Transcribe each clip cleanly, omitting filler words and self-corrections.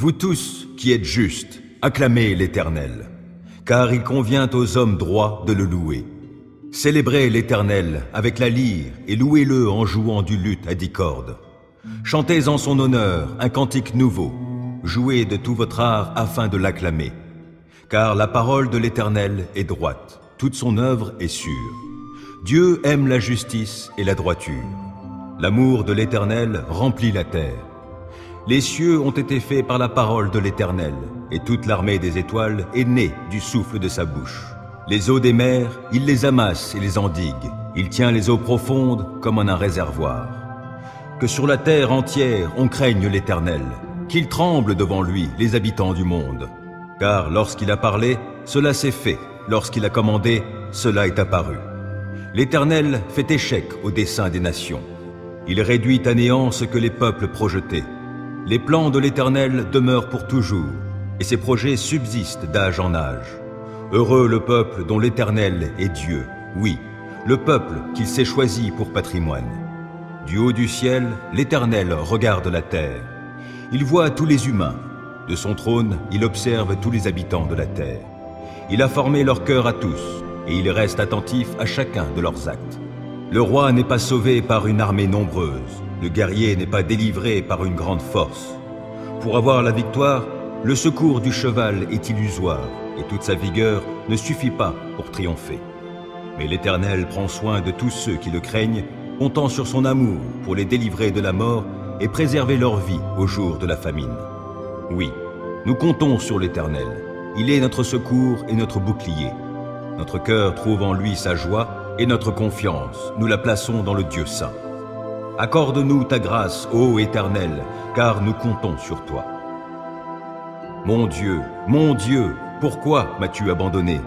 Vous tous qui êtes justes, acclamez l'Éternel, car il convient aux hommes droits de le louer. Célébrez l'Éternel avec la lyre et louez-le en jouant du luth à 10 cordes. Chantez en son honneur un cantique nouveau, jouez de tout votre art afin de l'acclamer. Car la parole de l'Éternel est droite, toute son œuvre est sûre. Dieu aime la justice et la droiture. L'amour de l'Éternel remplit la terre. Les cieux ont été faits par la parole de l'Éternel, et toute l'armée des étoiles est née du souffle de sa bouche. Les eaux des mers, il les amasse et les endigue. Il tient les eaux profondes comme en un réservoir. Que sur la terre entière on craigne l'Éternel, qu'ils tremblent devant lui les habitants du monde. Car lorsqu'il a parlé, cela s'est fait, lorsqu'il a commandé, cela est apparu. L'Éternel fait échec au dessein des nations. Il réduit à néant ce que les peuples projetaient. Les plans de l'Éternel demeurent pour toujours, et ses projets subsistent d'âge en âge. Heureux le peuple dont l'Éternel est Dieu, oui, le peuple qu'il s'est choisi pour patrimoine. Du haut du ciel, l'Éternel regarde la terre. Il voit tous les humains. De son trône, il observe tous les habitants de la terre. Il a formé leur cœur à tous, et il reste attentif à chacun de leurs actes. Le roi n'est pas sauvé par une armée nombreuse, le guerrier n'est pas délivré par une grande force. Pour avoir la victoire, le secours du cheval est illusoire, et toute sa vigueur ne suffit pas pour triompher. Mais l'Éternel prend soin de tous ceux qui le craignent, comptant sur son amour pour les délivrer de la mort et préserver leur vie au jour de la famine. Oui, nous comptons sur l'Éternel. Il est notre secours et notre bouclier. Notre cœur trouve en lui sa joie et notre confiance, nous la plaçons dans le Dieu saint. Accorde-nous ta grâce, ô Éternel, car nous comptons sur toi. Mon Dieu, pourquoi m'as-tu abandonné?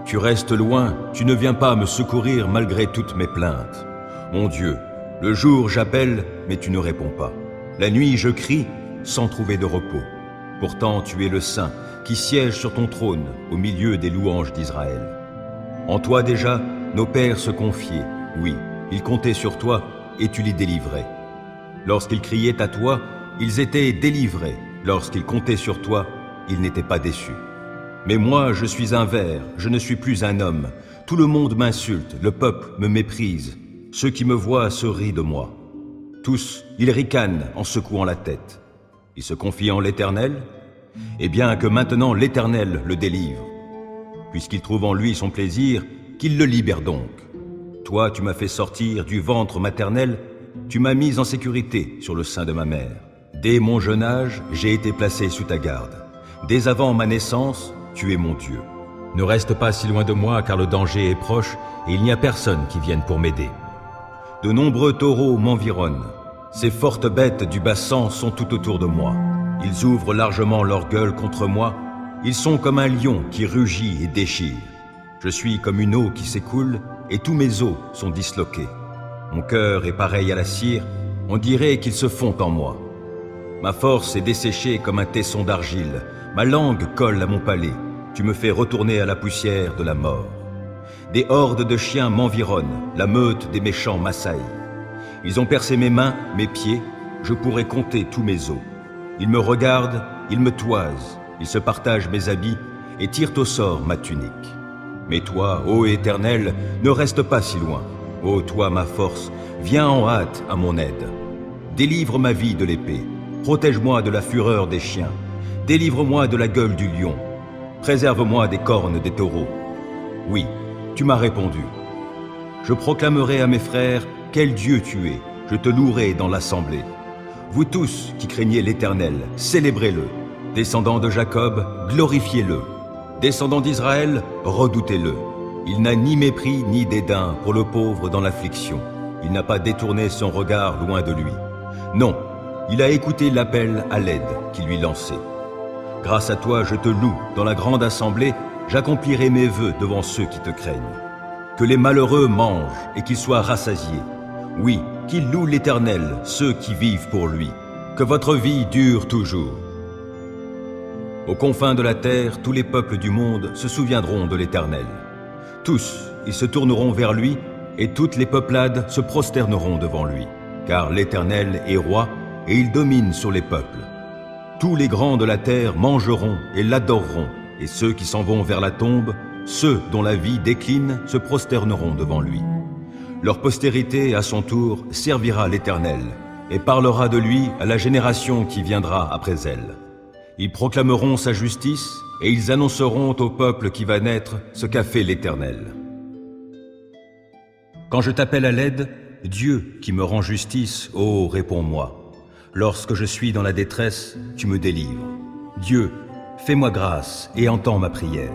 Tu restes loin, tu ne viens pas me secourir malgré toutes mes plaintes. Mon Dieu, le jour j'appelle, mais tu ne réponds pas. La nuit je crie, sans trouver de repos. Pourtant tu es le Saint, qui siège sur ton trône, au milieu des louanges d'Israël. En toi déjà, nos pères se confiaient, oui, ils comptaient sur toi, et tu les délivrais. Lorsqu'ils criaient à toi, ils étaient délivrés. Lorsqu'ils comptaient sur toi, ils n'étaient pas déçus. Mais moi, je suis un ver, je ne suis plus un homme. Tout le monde m'insulte, le peuple me méprise. Ceux qui me voient se rient de moi. Tous, ils ricanent en secouant la tête. Ils se confient en l'Éternel? Eh bien que maintenant l'Éternel le délivre. Puisqu'il trouve en lui son plaisir, qu'il le libère donc. Toi, tu m'as fait sortir du ventre maternel, tu m'as mis en sécurité sur le sein de ma mère. Dès mon jeune âge, j'ai été placé sous ta garde. Dès avant ma naissance, tu es mon Dieu. Ne reste pas si loin de moi, car le danger est proche, et il n'y a personne qui vienne pour m'aider. De nombreux taureaux m'environnent. Ces fortes bêtes du bassan sont tout autour de moi. Ils ouvrent largement leur gueule contre moi. Ils sont comme un lion qui rugit et déchire. Je suis comme une eau qui s'écoule, et tous mes os sont disloqués. Mon cœur est pareil à la cire, on dirait qu'ils se fond en moi. Ma force est desséchée comme un tesson d'argile, ma langue colle à mon palais, tu me fais retourner à la poussière de la mort. Des hordes de chiens m'environnent, la meute des méchants m'assaille. Ils ont percé mes mains, mes pieds, je pourrais compter tous mes os. Ils me regardent, ils me toisent, ils se partagent mes habits et tirent au sort ma tunique. Mais toi, ô Éternel, ne reste pas si loin. Ô toi, ma force, viens en hâte à mon aide. Délivre ma vie de l'épée, protège-moi de la fureur des chiens, délivre-moi de la gueule du lion, préserve-moi des cornes des taureaux. Oui, tu m'as répondu. Je proclamerai à mes frères, quel Dieu tu es, je te louerai dans l'assemblée. Vous tous qui craignez l'Éternel, célébrez-le. Descendants de Jacob, glorifiez-le. Descendants d'Israël, redoutez-le. Il n'a ni mépris ni dédain pour le pauvre dans l'affliction. Il n'a pas détourné son regard loin de lui. Non, il a écouté l'appel à l'aide qui lui lançait. Grâce à toi, je te loue dans la grande assemblée, j'accomplirai mes vœux devant ceux qui te craignent. Que les malheureux mangent et qu'ils soient rassasiés. Oui, qu'ils louent l'Éternel, ceux qui vivent pour lui. Que votre vie dure toujours. Aux confins de la terre, tous les peuples du monde se souviendront de l'Éternel. Tous, ils se tourneront vers lui, et toutes les peuplades se prosterneront devant lui. Car l'Éternel est roi, et il domine sur les peuples. Tous les grands de la terre mangeront et l'adoreront, et ceux qui s'en vont vers la tombe, ceux dont la vie décline, se prosterneront devant lui. Leur postérité, à son tour, servira l'Éternel, et parlera de lui à la génération qui viendra après elle. Ils proclameront sa justice, et ils annonceront au peuple qui va naître ce qu'a fait l'Éternel. Quand je t'appelle à l'aide, Dieu qui me rend justice, ô réponds-moi. Lorsque je suis dans la détresse, tu me délivres. Dieu, fais-moi grâce et entends ma prière.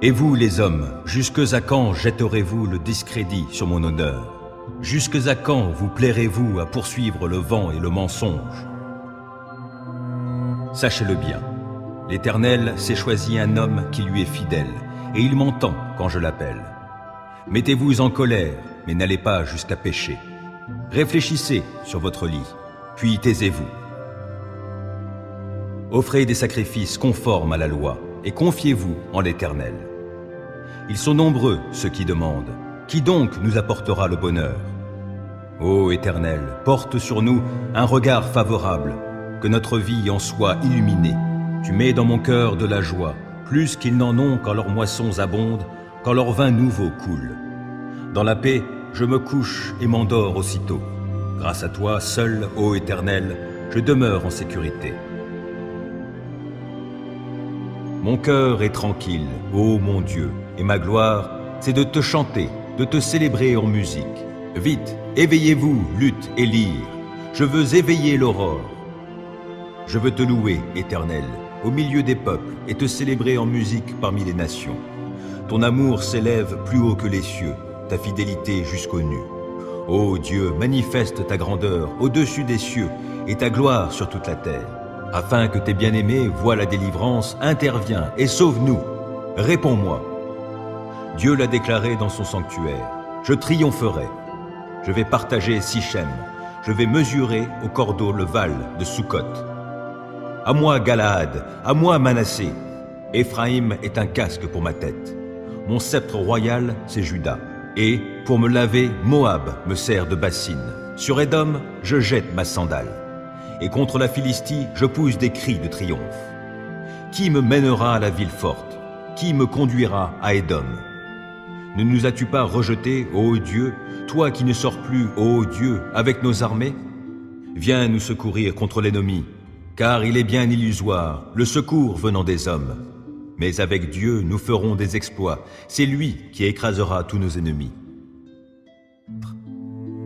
Et vous, les hommes, jusque à quand jetterez-vous le discrédit sur mon honneur? Jusque à quand vous plairez-vous à poursuivre le vent et le mensonge? Sachez-le bien, l'Éternel s'est choisi un homme qui lui est fidèle, et il m'entend quand je l'appelle. Mettez-vous en colère, mais n'allez pas jusqu'à pécher. Réfléchissez sur votre lit, puis taisez-vous. Offrez des sacrifices conformes à la loi, et confiez-vous en l'Éternel. Ils sont nombreux, ceux qui demandent. Qui donc nous apportera le bonheur? Ô Éternel, porte sur nous un regard favorable, que notre vie en soit illuminée. Tu mets dans mon cœur de la joie, plus qu'ils n'en ont quand leurs moissons abondent, quand leur vin nouveau coule. Dans la paix, je me couche et m'endors aussitôt. Grâce à toi, seul, ô Éternel, je demeure en sécurité. Mon cœur est tranquille, ô mon Dieu, et ma gloire, c'est de te chanter, de te célébrer en musique. Vite, éveillez-vous, lutte et lyre. Je veux éveiller l'aurore. Je veux te louer, Éternel, au milieu des peuples, et te célébrer en musique parmi les nations. Ton amour s'élève plus haut que les cieux, ta fidélité jusqu'aux nues. Ô Dieu, manifeste ta grandeur au-dessus des cieux et ta gloire sur toute la terre. Afin que tes bien-aimés voient la délivrance, interviens et sauve-nous. Réponds-moi. Dieu l'a déclaré dans son sanctuaire. Je triompherai. Je vais partager Sichem. Je vais mesurer au cordeau le val de Sukkot. À moi Galaad, à moi Manassé. Éphraïm est un casque pour ma tête. Mon sceptre royal, c'est Juda. Et, pour me laver, Moab me sert de bassine. Sur Édom, je jette ma sandale. Et contre la Philistie, je pousse des cris de triomphe. Qui me mènera à la ville forte? Qui me conduira à Édom? Ne nous as-tu pas rejetés, ô Dieu, toi qui ne sors plus, ô Dieu, avec nos armées? Viens nous secourir contre l'ennemi, car il est bien illusoire, le secours venant des hommes. Mais avec Dieu, nous ferons des exploits. C'est lui qui écrasera tous nos ennemis.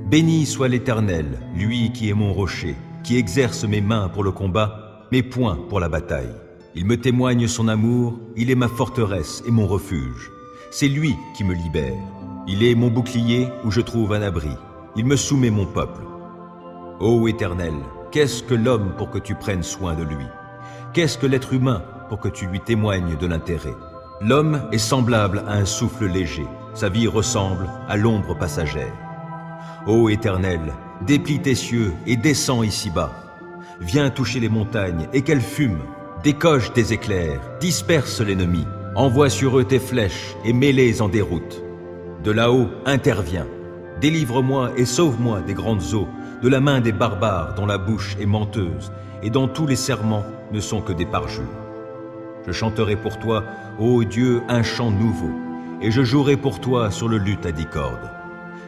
Béni soit l'Éternel, lui qui est mon rocher, qui exerce mes mains pour le combat, mes poings pour la bataille. Il me témoigne son amour, il est ma forteresse et mon refuge. C'est lui qui me libère. Il est mon bouclier où je trouve un abri. Il me soumet mon peuple. Ô Éternel, qu'est-ce que l'homme pour que tu prennes soin de lui? Qu'est-ce que l'être humain pour que tu lui témoignes de l'intérêt? L'homme est semblable à un souffle léger. Sa vie ressemble à l'ombre passagère. Ô Éternel, déplie tes cieux et descends ici-bas. Viens toucher les montagnes et qu'elles fument. Décoche tes éclairs, disperse l'ennemi. Envoie sur eux tes flèches et mets-les en déroute. De là-haut, interviens. Délivre-moi et sauve-moi des grandes eaux, de la main des barbares dont la bouche est menteuse et dont tous les serments ne sont que des parjures. Je chanterai pour toi, ô Dieu, un chant nouveau, et je jouerai pour toi sur le luth à 10 cordes.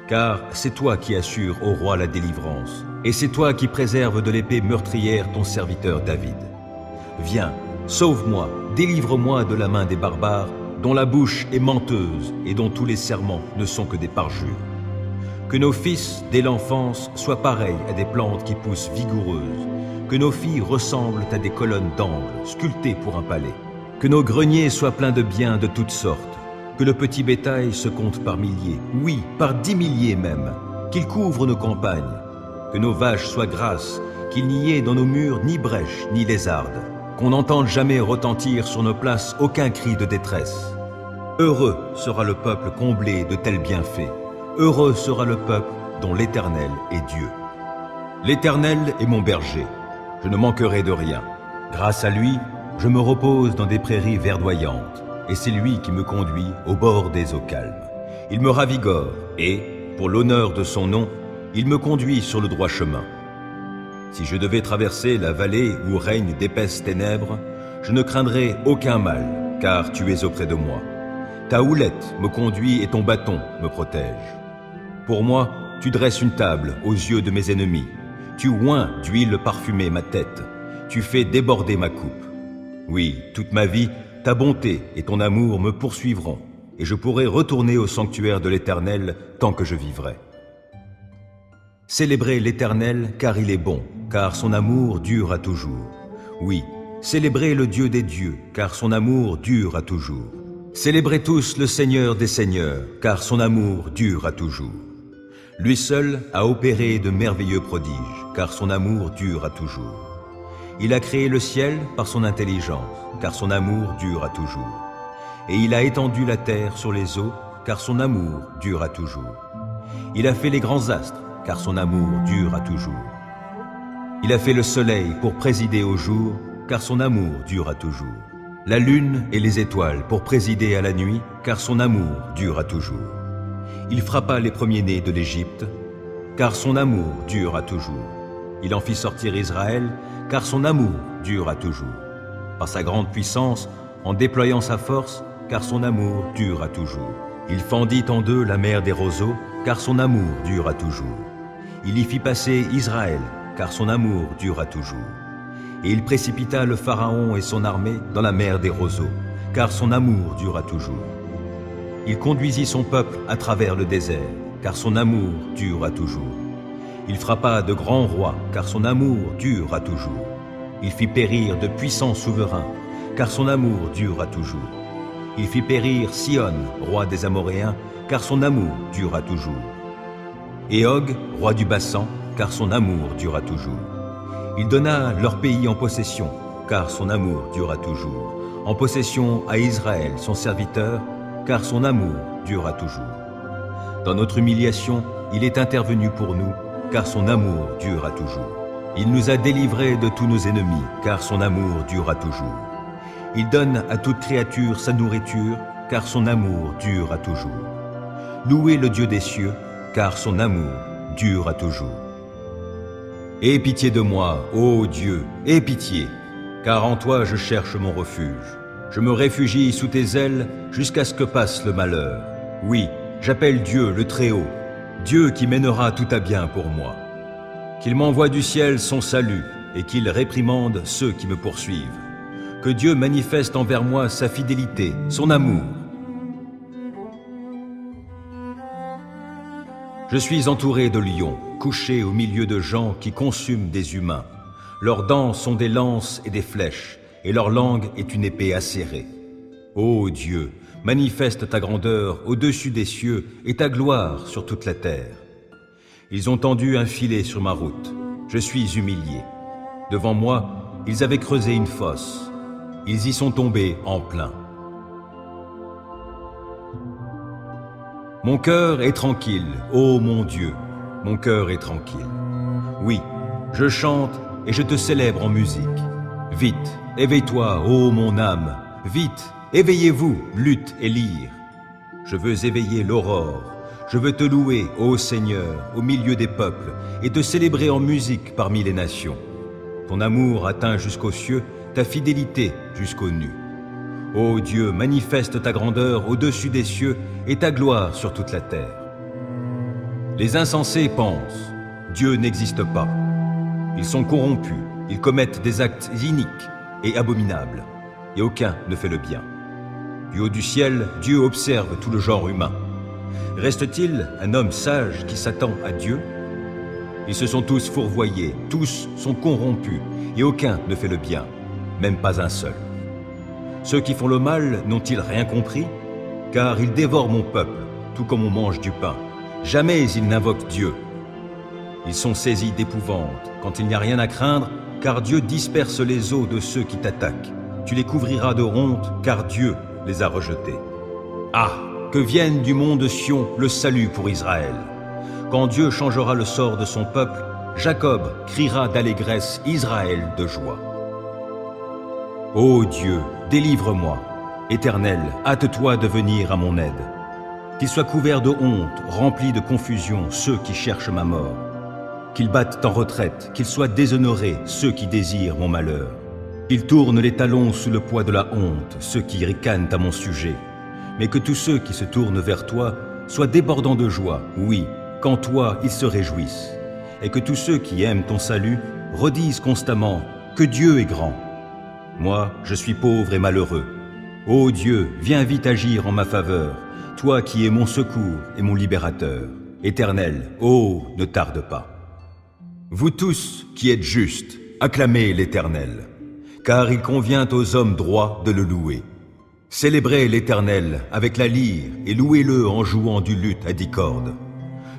Car c'est toi qui assures au roi la délivrance, et c'est toi qui préserves de l'épée meurtrière ton serviteur David. Viens, sauve-moi, délivre-moi de la main des barbares, dont la bouche est menteuse et dont tous les serments ne sont que des parjures. Que nos fils, dès l'enfance, soient pareils à des plantes qui poussent vigoureuses, que nos filles ressemblent à des colonnes d'angle, sculptées pour un palais, que nos greniers soient pleins de biens de toutes sortes, que le petit bétail se compte par milliers, oui, par 10 milliers même, qu'il couvre nos campagnes, que nos vaches soient grasses, qu'il n'y ait dans nos murs ni brèche ni lézarde, qu'on n'entende jamais retentir sur nos places aucun cri de détresse. Heureux sera le peuple comblé de tels bienfaits, heureux sera le peuple dont l'Éternel est Dieu. L'Éternel est mon berger, je ne manquerai de rien. Grâce à lui, je me repose dans des prairies verdoyantes, et c'est lui qui me conduit au bord des eaux calmes. Il me ravigore, et, pour l'honneur de son nom, il me conduit sur le droit chemin. Si je devais traverser la vallée où règnent d'épaisses ténèbres, je ne craindrais aucun mal, car tu es auprès de moi. Ta houlette me conduit et ton bâton me protège. Pour moi, tu dresses une table aux yeux de mes ennemis. Tu oins d'huile parfumée ma tête. Tu fais déborder ma coupe. Oui, toute ma vie, ta bonté et ton amour me poursuivront, et je pourrai retourner au sanctuaire de l'Éternel tant que je vivrai. Célébrez l'Éternel car il est bon, car son amour dure à toujours. Oui, célébrez le Dieu des dieux, car son amour dure à toujours. Célébrez tous le Seigneur des seigneurs, car son amour dure à toujours. Lui seul a opéré de merveilleux prodiges, car son amour dure à toujours. Il a créé le ciel par son intelligence, car son amour dure à toujours. Et il a étendu la terre sur les eaux, car son amour dure à toujours. Il a fait les grands astres, car son amour dure à toujours. Il a fait le soleil pour présider au jour, car son amour dure à toujours. La lune et les étoiles pour présider à la nuit, car son amour dure à toujours. Il frappa les premiers-nés de l'Égypte, car son amour dure à toujours. Il en fit sortir Israël, car son amour dure à toujours. Par sa grande puissance, en déployant sa force, car son amour dure à toujours. Il fendit en deux la mer des roseaux, car son amour dure à toujours. Il y fit passer Israël, car son amour dure à toujours. Et il précipita le Pharaon et son armée dans la mer des roseaux, car son amour dure à toujours. Il conduisit son peuple à travers le désert, car son amour dure à toujours. Il frappa de grands rois, car son amour dure à toujours. Il fit périr de puissants souverains, car son amour dure à toujours. Il fit périr Sion, roi des Amoréens, car son amour dure à toujours. Et Og, roi du Bassan, car son amour dure à toujours. Il donna leur pays en possession, car son amour dure à toujours. En possession à Israël, son serviteur, car son amour dure à toujours. Dans notre humiliation, il est intervenu pour nous, car son amour dure à toujours. Il nous a délivrés de tous nos ennemis, car son amour dure à toujours. Il donne à toute créature sa nourriture, car son amour dure à toujours. Louez le Dieu des cieux, car son amour dure à toujours. Aie pitié de moi, ô Dieu, aie pitié, car en toi je cherche mon refuge. Je me réfugie sous tes ailes jusqu'à ce que passe le malheur. Oui, j'appelle Dieu le Très-Haut, Dieu qui mènera tout à bien pour moi. Qu'il m'envoie du ciel son salut et qu'il réprimande ceux qui me poursuivent. Que Dieu manifeste envers moi sa fidélité, son amour. Je suis entouré de lions, couché au milieu de gens qui consument des humains. Leurs dents sont des lances et des flèches, et leur langue est une épée acérée. Ô Dieu, manifeste ta grandeur au-dessus des cieux et ta gloire sur toute la terre. Ils ont tendu un filet sur ma route. Je suis humilié. Devant moi, ils avaient creusé une fosse. Ils y sont tombés en plein. Mon cœur est tranquille, ô mon Dieu, mon cœur est tranquille. Oui, je chante et je te célèbre en musique. Vite, éveille-toi, ô mon âme, vite, éveillez-vous, lutte et lyre. Je veux éveiller l'aurore, je veux te louer, ô Seigneur, au milieu des peuples, et te célébrer en musique parmi les nations. Ton amour atteint jusqu'aux cieux, ta fidélité jusqu'aux nues. Ô Dieu, manifeste ta grandeur au-dessus des cieux et ta gloire sur toute la terre. Les insensés pensent, Dieu n'existe pas. Ils sont corrompus, ils commettent des actes iniques et abominables, et aucun ne fait le bien. Du haut du ciel, Dieu observe tout le genre humain. Reste-t-il un homme sage qui s'attend à Dieu? Ils se sont tous fourvoyés, tous sont corrompus, et aucun ne fait le bien, même pas un seul. Ceux qui font le mal n'ont-ils rien compris? Car ils dévorent mon peuple, tout comme on mange du pain. Jamais ils n'invoquent Dieu. Ils sont saisis d'épouvante quand il n'y a rien à craindre, car Dieu disperse les os de ceux qui t'attaquent. Tu les couvriras de honte, car Dieu les a rejetés. Ah, que vienne du mont de Sion le salut pour Israël. Quand Dieu changera le sort de son peuple, Jacob criera d'allégresse, Israël de joie. Ô Dieu, délivre-moi. Éternel, hâte-toi de venir à mon aide. Qu'ils soient couverts de honte, remplis de confusion, ceux qui cherchent ma mort. qu'ils battent en retraite, qu'ils soient déshonorés ceux qui désirent mon malheur. Qu'ils tournent les talons sous le poids de la honte, ceux qui ricanent à mon sujet. Mais que tous ceux qui se tournent vers toi soient débordants de joie, oui, qu'en toi ils se réjouissent. Et que tous ceux qui aiment ton salut redisent constamment que Dieu est grand. Moi, je suis pauvre et malheureux. Ô Dieu, viens vite agir en ma faveur, toi qui es mon secours et mon libérateur. Éternel, ô, ne tarde pas. Vous tous qui êtes justes, acclamez l'Éternel, car il convient aux hommes droits de le louer. Célébrez l'Éternel avec la lyre et louez-le en jouant du luth à 10 cordes.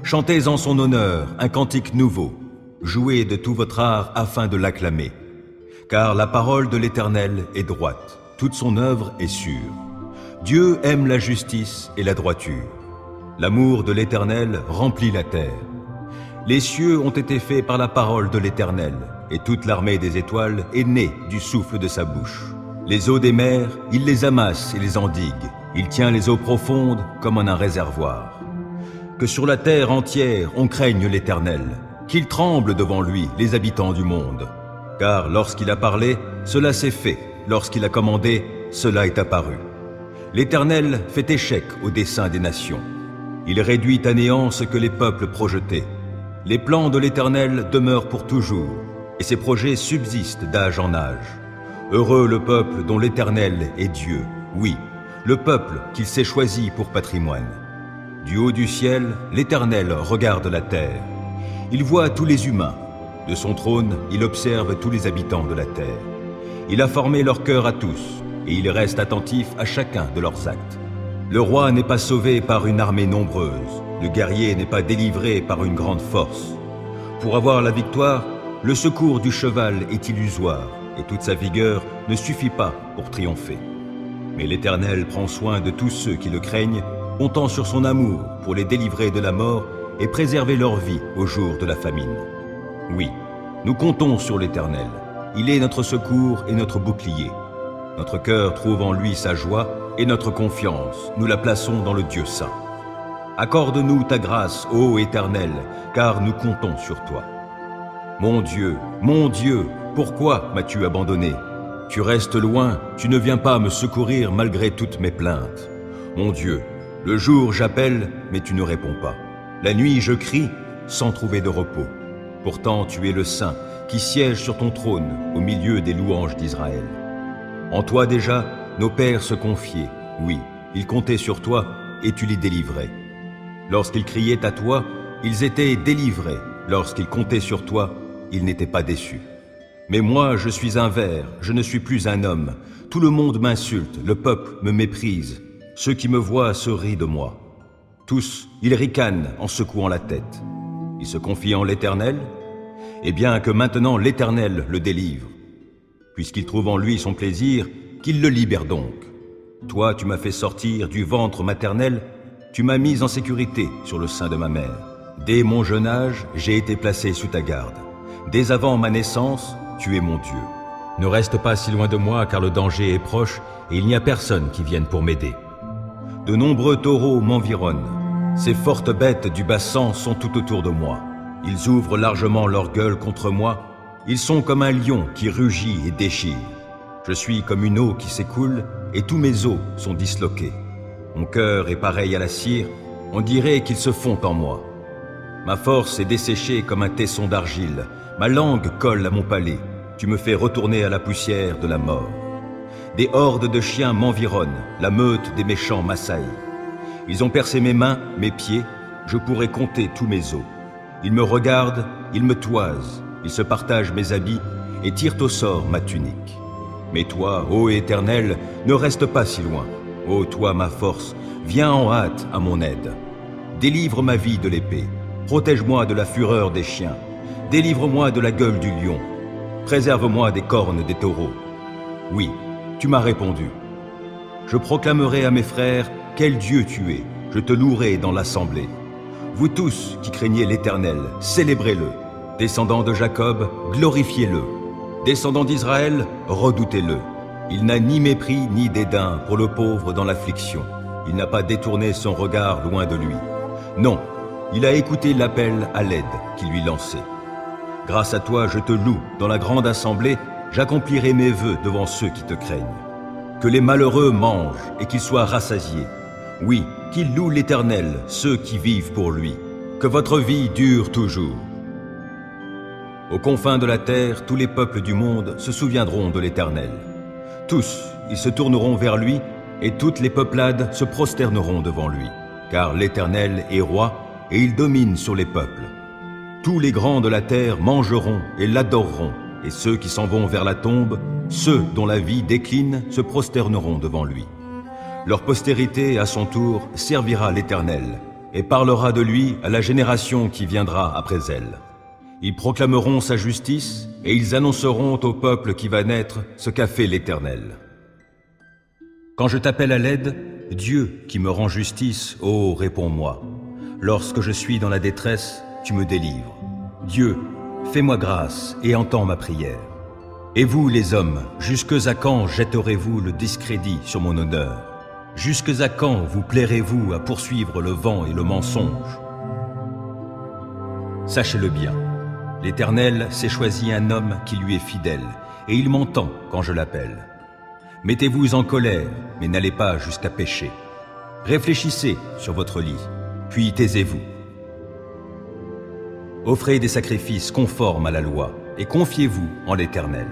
Chantez en son honneur un cantique nouveau, jouez de tout votre art afin de l'acclamer. Car la parole de l'Éternel est droite, toute son œuvre est sûre. Dieu aime la justice et la droiture. L'amour de l'Éternel remplit la terre. Les cieux ont été faits par la parole de l'Éternel, et toute l'armée des étoiles est née du souffle de sa bouche. Les eaux des mers, il les amasse et les endigue. Il tient les eaux profondes comme en un réservoir. Que sur la terre entière on craigne l'Éternel, qu'il tremble devant lui les habitants du monde. Car lorsqu'il a parlé, cela s'est fait, lorsqu'il a commandé, cela est apparu. L'Éternel fait échec au dessein des nations. Il réduit à néant ce que les peuples projetaient. Les plans de l'Éternel demeurent pour toujours, et ses projets subsistent d'âge en âge. Heureux le peuple dont l'Éternel est Dieu, oui, le peuple qu'il s'est choisi pour patrimoine. Du haut du ciel, l'Éternel regarde la terre. Il voit tous les humains. De son trône, il observe tous les habitants de la terre. Il a formé leur cœur à tous, et il reste attentif à chacun de leurs actes. Le roi n'est pas sauvé par une armée nombreuse, le guerrier n'est pas délivré par une grande force. Pour avoir la victoire, le secours du cheval est illusoire, et toute sa vigueur ne suffit pas pour triompher. Mais l'Éternel prend soin de tous ceux qui le craignent, comptant sur son amour pour les délivrer de la mort et préserver leur vie au jour de la famine. Oui, nous comptons sur l'Éternel. Il est notre secours et notre bouclier. Notre cœur trouve en lui sa joie et notre confiance, nous la plaçons dans le Dieu saint. Accorde-nous ta grâce, ô Éternel, car nous comptons sur toi. Mon Dieu, pourquoi m'as-tu abandonné? Tu restes loin, tu ne viens pas me secourir malgré toutes mes plaintes. Mon Dieu, le jour j'appelle, mais tu ne réponds pas. La nuit je crie, sans trouver de repos. Pourtant tu es le Saint, qui siège sur ton trône, au milieu des louanges d'Israël. En toi déjà, nos pères se confiaient, oui, ils comptaient sur toi, et tu les délivrais. Lorsqu'ils criaient à toi, ils étaient délivrés. Lorsqu'ils comptaient sur toi, ils n'étaient pas déçus. Mais moi, je suis un ver, je ne suis plus un homme. Tout le monde m'insulte, le peuple me méprise. Ceux qui me voient se rient de moi. Tous, ils ricanent en secouant la tête. Ils se confient en l'Éternel? Eh bien que maintenant l'Éternel le délivre. Puisqu'il trouve en lui son plaisir, qu'il le libère donc. Toi, tu m'as fait sortir du ventre maternel, tu m'as mis en sécurité sur le sein de ma mère. Dès mon jeune âge, j'ai été placé sous ta garde. Dès avant ma naissance, tu es mon Dieu. Ne reste pas si loin de moi, car le danger est proche, et il n'y a personne qui vienne pour m'aider. De nombreux taureaux m'environnent. Ces fortes bêtes du bassan sont tout autour de moi. Ils ouvrent largement leur gueule contre moi. Ils sont comme un lion qui rugit et déchire. Je suis comme une eau qui s'écoule, et tous mes os sont disloqués. Mon cœur est pareil à la cire, on dirait qu'ils se fond en moi. Ma force est desséchée comme un tesson d'argile, ma langue colle à mon palais, tu me fais retourner à la poussière de la mort. Des hordes de chiens m'environnent, la meute des méchants m'assaille. Ils ont percé mes mains, mes pieds, je pourrais compter tous mes os. Ils me regardent, ils me toisent, ils se partagent mes habits et tirent au sort ma tunique. Mais toi, ô Éternel, ne reste pas si loin. Ô toi, ma force, viens en hâte à mon aide. Délivre ma vie de l'épée, protège-moi de la fureur des chiens, délivre-moi de la gueule du lion, préserve-moi des cornes des taureaux. Oui, tu m'as répondu. Je proclamerai à mes frères quel Dieu tu es, je te louerai dans l'assemblée. Vous tous qui craignez l'Éternel, célébrez-le. Descendants de Jacob, glorifiez-le. Descendants d'Israël, redoutez-le. Il n'a ni mépris ni dédain pour le pauvre dans l'affliction. Il n'a pas détourné son regard loin de lui. Non, il a écouté l'appel à l'aide qui lui lançait. Grâce à toi, je te loue. Dans la grande assemblée, j'accomplirai mes vœux devant ceux qui te craignent. Que les malheureux mangent et qu'ils soient rassasiés. Oui, qu'ils louent l'Éternel, ceux qui vivent pour lui. Que votre vie dure toujours. Aux confins de la terre, tous les peuples du monde se souviendront de l'Éternel. Tous, ils se tourneront vers lui, et toutes les peuplades se prosterneront devant lui. Car l'Éternel est roi, et il domine sur les peuples. Tous les grands de la terre mangeront et l'adoreront, et ceux qui s'en vont vers la tombe, ceux dont la vie décline, se prosterneront devant lui. Leur postérité, à son tour, servira l'Éternel, et parlera de lui à la génération qui viendra après elle. Ils proclameront sa justice, et ils annonceront au peuple qui va naître ce qu'a fait l'Éternel. Quand je t'appelle à l'aide, Dieu qui me rend justice, ô réponds-moi. Lorsque je suis dans la détresse, tu me délivres. Dieu, fais-moi grâce et entends ma prière. Et vous, les hommes, jusque à quand jetterez-vous le discrédit sur mon honneur? Jusque à quand vous plairez-vous à poursuivre le vent et le mensonge? Sachez-le bien, l'Éternel s'est choisi un homme qui lui est fidèle, et il m'entend quand je l'appelle. Mettez-vous en colère, mais n'allez pas jusqu'à pécher. Réfléchissez sur votre lit, puis taisez-vous. Offrez des sacrifices conformes à la loi, et confiez-vous en l'Éternel.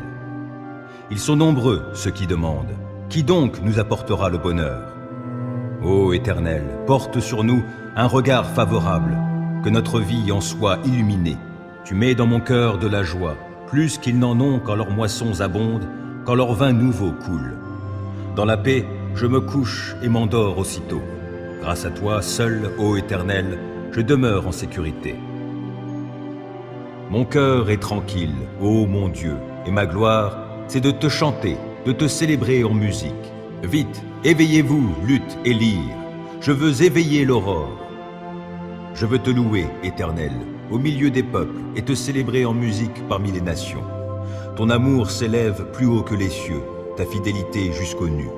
Ils sont nombreux, ceux qui demandent. Qui donc nous apportera le bonheur? Ô Éternel, porte sur nous un regard favorable, que notre vie en soit illuminée. Tu mets dans mon cœur de la joie, plus qu'ils n'en ont quand leurs moissons abondent, quand leur vin nouveau coule. Dans la paix, je me couche et m'endors aussitôt. Grâce à toi, seul, ô Éternel, je demeure en sécurité. Mon cœur est tranquille, ô mon Dieu, et ma gloire, c'est de te chanter, de te célébrer en musique. Vite, éveillez-vous, lutte et lyre. Je veux éveiller l'aurore. Je veux te louer, Éternel, au milieu des peuples, et te célébrer en musique parmi les nations. Ton amour s'élève plus haut que les cieux, ta fidélité jusqu'aux nues.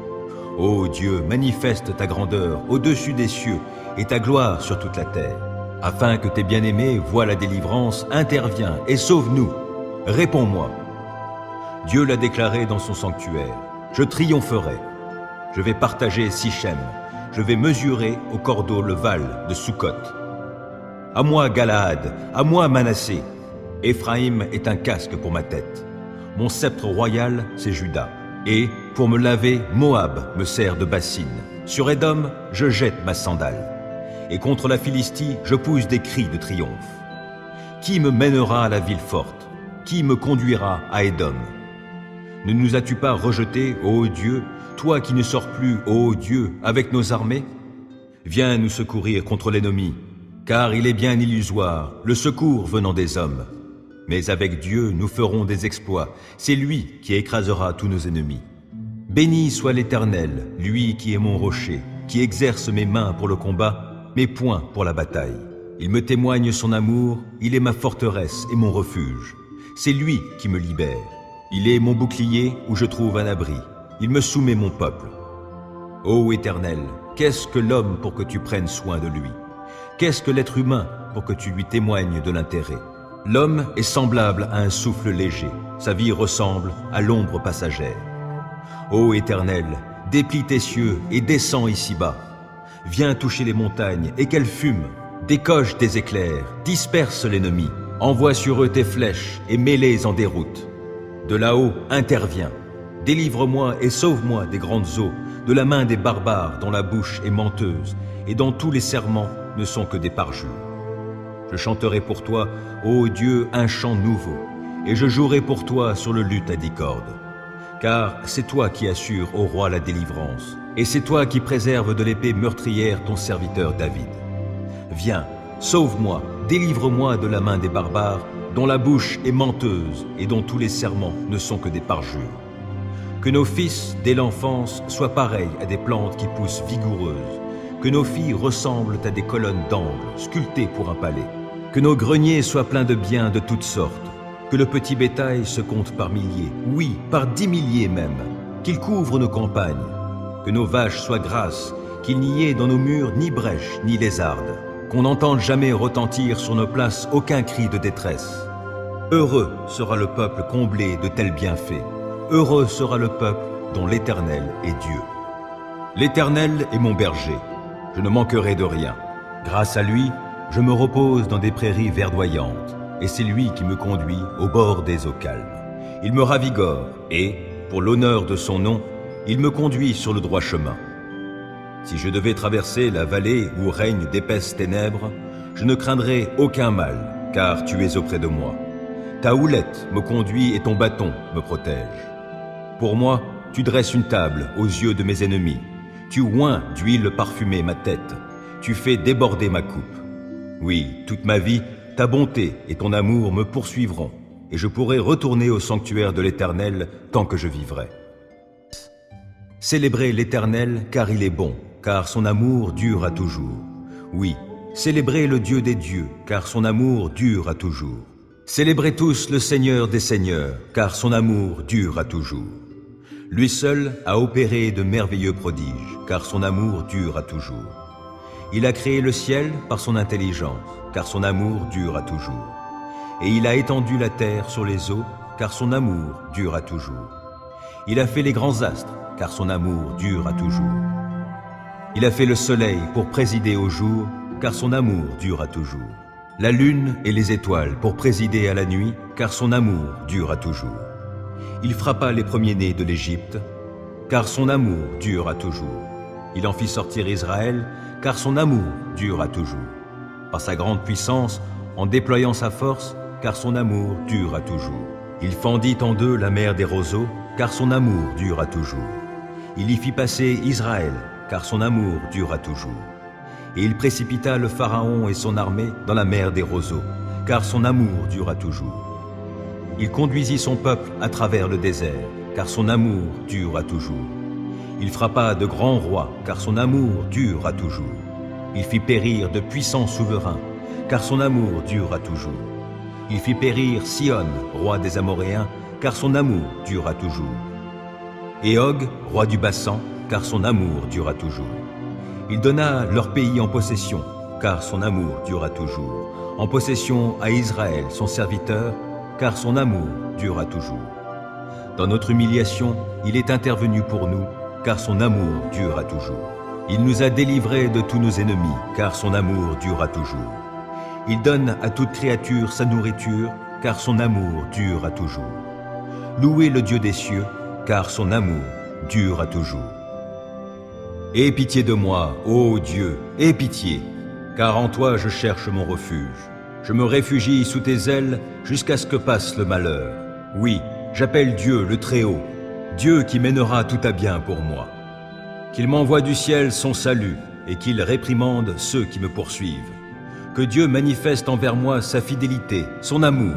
Ô Dieu, manifeste ta grandeur au-dessus des cieux et ta gloire sur toute la terre. Afin que tes bien-aimés voient la délivrance, interviens et sauve-nous. Réponds-moi. Dieu l'a déclaré dans son sanctuaire. Je triompherai. Je vais partager Sichem. Je vais mesurer au cordeau le val de Sukkot. À moi Galaad, à moi Manassé. Éphraïm est un casque pour ma tête. Mon sceptre royal, c'est Juda. Et, pour me laver, Moab me sert de bassine. Sur Édom, je jette ma sandale. Et contre la Philistie, je pousse des cris de triomphe. Qui me mènera à la ville forte? Qui me conduira à Édom? Ne nous as-tu pas rejetés, ô Dieu, toi qui ne sors plus, ô Dieu, avec nos armées? Viens nous secourir contre l'ennemi, car il est bien illusoire, le secours venant des hommes. Mais avec Dieu, nous ferons des exploits, c'est lui qui écrasera tous nos ennemis. Béni soit l'Éternel, lui qui est mon rocher, qui exerce mes mains pour le combat, mes poings pour la bataille. Il me témoigne son amour, il est ma forteresse et mon refuge. C'est lui qui me libère. Il est mon bouclier où je trouve un abri. Il me soumet mon peuple. Ô Éternel, qu'est-ce que l'homme pour que tu prennes soin de lui? Qu'est-ce que l'être humain pour que tu lui témoignes de l'intérêt? L'homme est semblable à un souffle léger. Sa vie ressemble à l'ombre passagère. Ô Éternel, déplie tes cieux et descends ici-bas. Viens toucher les montagnes et qu'elles fument. Décoche tes éclairs, disperse l'ennemi. Envoie sur eux tes flèches et mets-les en déroute. De là-haut, interviens. Délivre-moi et sauve-moi des grandes eaux, de la main des barbares dont la bouche est menteuse et dont tous les serments ne sont que des parjures. Je chanterai pour toi, ô Dieu, un chant nouveau, et je jouerai pour toi sur le luth à 10 cordes. Car c'est toi qui assures au roi la délivrance, et c'est toi qui préserves de l'épée meurtrière ton serviteur David. Viens, sauve-moi, délivre-moi de la main des barbares, dont la bouche est menteuse et dont tous les serments ne sont que des parjures. Que nos fils, dès l'enfance, soient pareils à des plantes qui poussent vigoureuses, que nos filles ressemblent à des colonnes d'angle, sculptées pour un palais, que nos greniers soient pleins de biens de toutes sortes, que le petit bétail se compte par milliers, oui, par 10 milliers même, qu'il couvre nos campagnes, que nos vaches soient grasses, qu'il n'y ait dans nos murs ni brèche ni lézarde, qu'on n'entende jamais retentir sur nos places aucun cri de détresse. Heureux sera le peuple comblé de tels bienfaits. Heureux sera le peuple dont l'Éternel est Dieu. L'Éternel est mon berger, je ne manquerai de rien. Grâce à lui, je me repose dans des prairies verdoyantes, et c'est lui qui me conduit au bord des eaux calmes. Il me ravigore, et, pour l'honneur de son nom, il me conduit sur le droit chemin. Si je devais traverser la vallée où règnent d'épaisses ténèbres, je ne craindrai aucun mal, car tu es auprès de moi. Ta houlette me conduit et ton bâton me protège. Pour moi, tu dresses une table aux yeux de mes ennemis. Tu oins d'huile parfumée ma tête. Tu fais déborder ma coupe. Oui, toute ma vie, ta bonté et ton amour me poursuivront, et je pourrai retourner au sanctuaire de l'Éternel tant que je vivrai. Célébrez l'Éternel car il est bon, car son amour dure à toujours. Oui, célébrez le Dieu des dieux, car son amour dure à toujours. Célébrez tous le Seigneur des seigneurs, car son amour dure à toujours. Lui seul a opéré de merveilleux prodiges, car son amour dure à toujours. Il a créé le ciel par son intelligence, car son amour dure à toujours. Et il a étendu la terre sur les eaux, car son amour dure à toujours. Il a fait les grands astres, car son amour dure à toujours. Il a fait le soleil pour présider au jour, car son amour dure à toujours. La lune et les étoiles pour présider à la nuit, car son amour dure à toujours. Il frappa les premiers-nés de l'Égypte, car son amour dure à toujours. Il en fit sortir Israël, car son amour dure à toujours. Par sa grande puissance, en déployant sa force, car son amour dure à toujours. Il fendit en deux la mer des roseaux, car son amour dure à toujours. Il y fit passer Israël, car son amour dure à toujours. Et il précipita le Pharaon et son armée dans la mer des roseaux, car son amour dure à toujours. Il conduisit son peuple à travers le désert, car son amour dure à toujours. Il frappa de grands rois, car son amour dure à toujours. Il fit périr de puissants souverains, car son amour dure à toujours. Il fit périr Sihon, roi des Amoréens, car son amour dure à toujours. Et Og, roi du Bassan, car son amour dure à toujours. Il donna leur pays en possession, car son amour dure à toujours. En possession à Israël, son serviteur, car son amour dure à toujours. Dans notre humiliation, il est intervenu pour nous, car son amour dure à toujours. Il nous a délivrés de tous nos ennemis, car son amour dure à toujours. Il donne à toute créature sa nourriture, car son amour dure à toujours. Louez le Dieu des cieux, car son amour dure à toujours. Aie pitié de moi, ô Dieu, aie pitié, car en toi je cherche mon refuge. Je me réfugie sous tes ailes jusqu'à ce que passe le malheur. Oui, j'appelle Dieu le Très-Haut, Dieu qui mènera tout à bien pour moi. Qu'il m'envoie du ciel son salut et qu'il réprimande ceux qui me poursuivent. Que Dieu manifeste envers moi sa fidélité, son amour.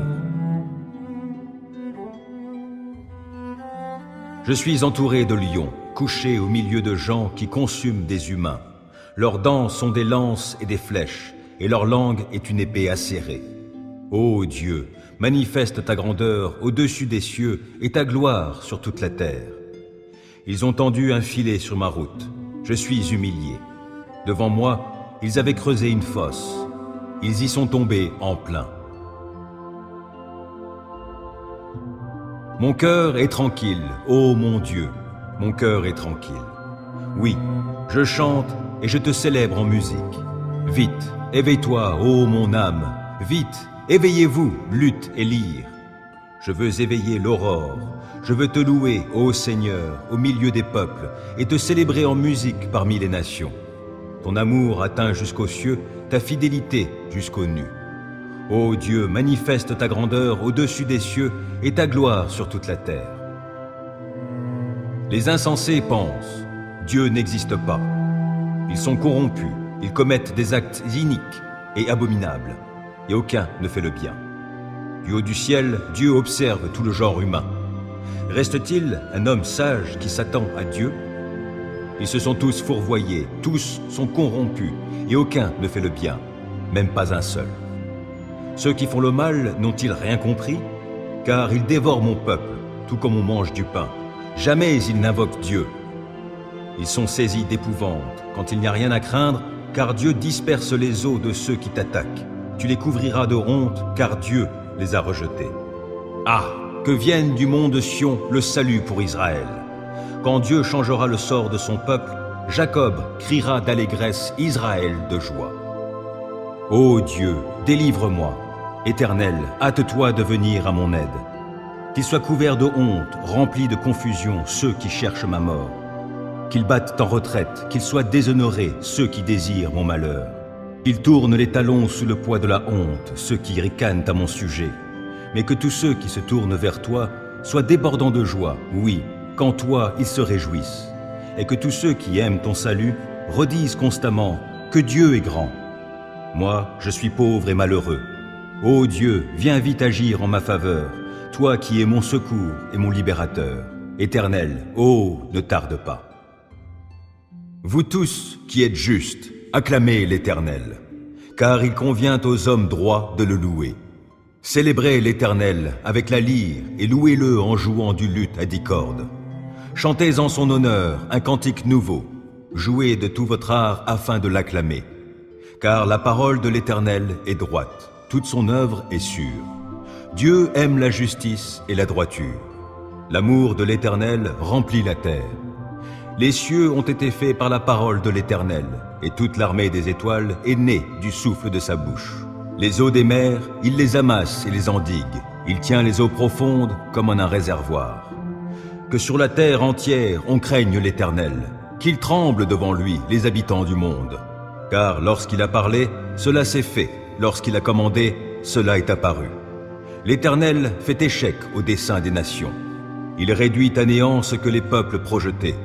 Je suis entouré de lions, couché au milieu de gens qui consument des humains. Leurs dents sont des lances et des flèches, et leur langue est une épée acérée. Ô Dieu, manifeste ta grandeur au-dessus des cieux et ta gloire sur toute la terre. Ils ont tendu un filet sur ma route. Je suis humilié. Devant moi, ils avaient creusé une fosse. Ils y sont tombés en plein. Mon cœur est tranquille, ô mon Dieu, mon cœur est tranquille. Oui, je chante et je te célèbre en musique. Vite, éveille-toi, ô mon âme, vite, éveillez-vous, lutte et lyre. Je veux éveiller l'aurore, je veux te louer, ô Seigneur, au milieu des peuples, et te célébrer en musique parmi les nations. Ton amour atteint jusqu'aux cieux, ta fidélité jusqu'aux nues. Ô Dieu, manifeste ta grandeur au-dessus des cieux et ta gloire sur toute la terre. Les insensés pensent, Dieu n'existe pas. Ils sont corrompus, ils commettent des actes iniques et abominables, et aucun ne fait le bien. Du haut du ciel, Dieu observe tout le genre humain. Reste-t-il un homme sage qui s'attend à Dieu? Ils se sont tous fourvoyés, tous sont corrompus, et aucun ne fait le bien, même pas un seul. Ceux qui font le mal n'ont-ils rien compris? Car ils dévorent mon peuple, tout comme on mange du pain. Jamais ils n'invoquent Dieu. Ils sont saisis d'épouvante quand il n'y a rien à craindre, car Dieu disperse les os de ceux qui t'attaquent. Tu les couvriras de honte, car Dieu les a rejetés. Ah, que vienne du mont de Sion le salut pour Israël. Quand Dieu changera le sort de son peuple, Jacob criera d'allégresse, Israël de joie. Ô Dieu, délivre-moi. Éternel, hâte-toi de venir à mon aide. Qu'ils soient couverts de honte, remplis de confusion, ceux qui cherchent ma mort. Qu'ils battent en retraite, qu'ils soient déshonorés, ceux qui désirent mon malheur. Qu'ils tournent les talons sous le poids de la honte, ceux qui ricanent à mon sujet. Mais que tous ceux qui se tournent vers toi soient débordants de joie, oui, qu'en toi ils se réjouissent. Et que tous ceux qui aiment ton salut redisent constamment que Dieu est grand. Moi, je suis pauvre et malheureux. Ô Dieu, viens vite agir en ma faveur, toi qui es mon secours et mon libérateur. Éternel, ô, ne tarde pas. Vous tous qui êtes justes, acclamez l'Éternel, car il convient aux hommes droits de le louer. Célébrez l'Éternel avec la lyre et louez-le en jouant du luth à 10 cordes. Chantez en son honneur un cantique nouveau, jouez de tout votre art afin de l'acclamer. Car la parole de l'Éternel est droite, toute son œuvre est sûre. Dieu aime la justice et la droiture. L'amour de l'Éternel remplit la terre. Les cieux ont été faits par la parole de l'Éternel, et toute l'armée des étoiles est née du souffle de sa bouche. Les eaux des mers, il les amasse et les endigue. Il tient les eaux profondes comme en un réservoir. Que sur la terre entière on craigne l'Éternel, qu'il tremble devant lui les habitants du monde. Car lorsqu'il a parlé, cela s'est fait, lorsqu'il a commandé, cela est apparu. L'Éternel fait échec au dessein des nations. Il réduit à néant ce que les peuples projetaient.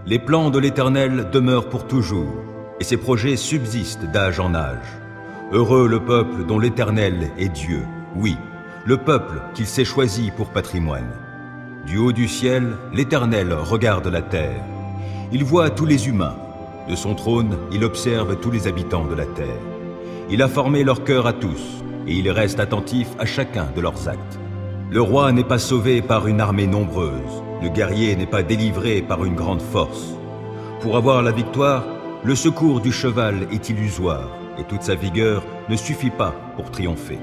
Les plans de l'Éternel demeurent pour toujours, et ses projets subsistent d'âge en âge. Heureux le peuple dont l'Éternel est Dieu, oui, le peuple qu'il s'est choisi pour patrimoine. Du haut du ciel, l'Éternel regarde la terre. Il voit tous les humains. De son trône, il observe tous les habitants de la terre. Il a formé leur cœur à tous, et il reste attentif à chacun de leurs actes. Le roi n'est pas sauvé par une armée nombreuse, le guerrier n'est pas délivré par une grande force. Pour avoir la victoire, le secours du cheval est illusoire, et toute sa vigueur ne suffit pas pour triompher.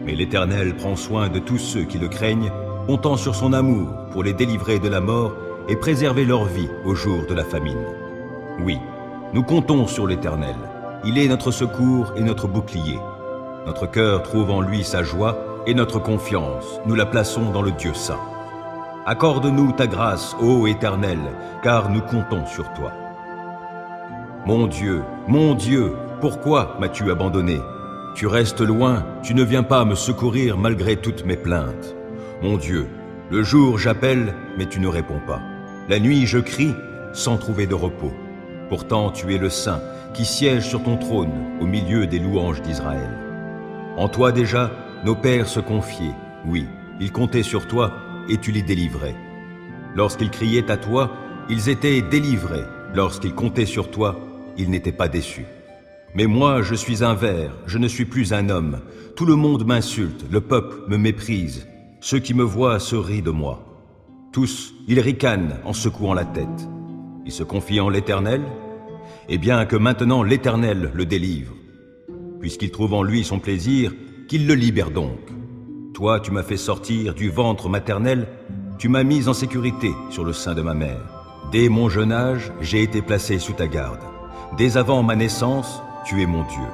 Mais l'Éternel prend soin de tous ceux qui le craignent, comptant sur son amour pour les délivrer de la mort et préserver leur vie au jour de la famine. Oui, nous comptons sur l'Éternel. Il est notre secours et notre bouclier. Notre cœur trouve en lui sa joie et notre confiance, nous la plaçons dans le Dieu saint. Accorde-nous ta grâce, ô Éternel, car nous comptons sur toi. Mon Dieu, pourquoi m'as-tu abandonné? Tu restes loin, tu ne viens pas me secourir malgré toutes mes plaintes. Mon Dieu, le jour j'appelle, mais tu ne réponds pas. La nuit je crie, sans trouver de repos. Pourtant tu es le Saint, qui siège sur ton trône, au milieu des louanges d'Israël. En toi déjà, nos pères se confiaient, oui, ils comptaient sur toi, et tu les délivrais. Lorsqu'ils criaient à toi, ils étaient délivrés. Lorsqu'ils comptaient sur toi, ils n'étaient pas déçus. Mais moi, je suis un ver, je ne suis plus un homme. Tout le monde m'insulte, le peuple me méprise. Ceux qui me voient se rient de moi. Tous, ils ricanent en secouant la tête. Ils se confient en l'Éternel? Eh bien que maintenant l'Éternel le délivre. Puisqu'il trouve en lui son plaisir, qu'il le libère donc. Toi, tu m'as fait sortir du ventre maternel, tu m'as mis en sécurité sur le sein de ma mère. Dès mon jeune âge, j'ai été placé sous ta garde. Dès avant ma naissance, tu es mon Dieu.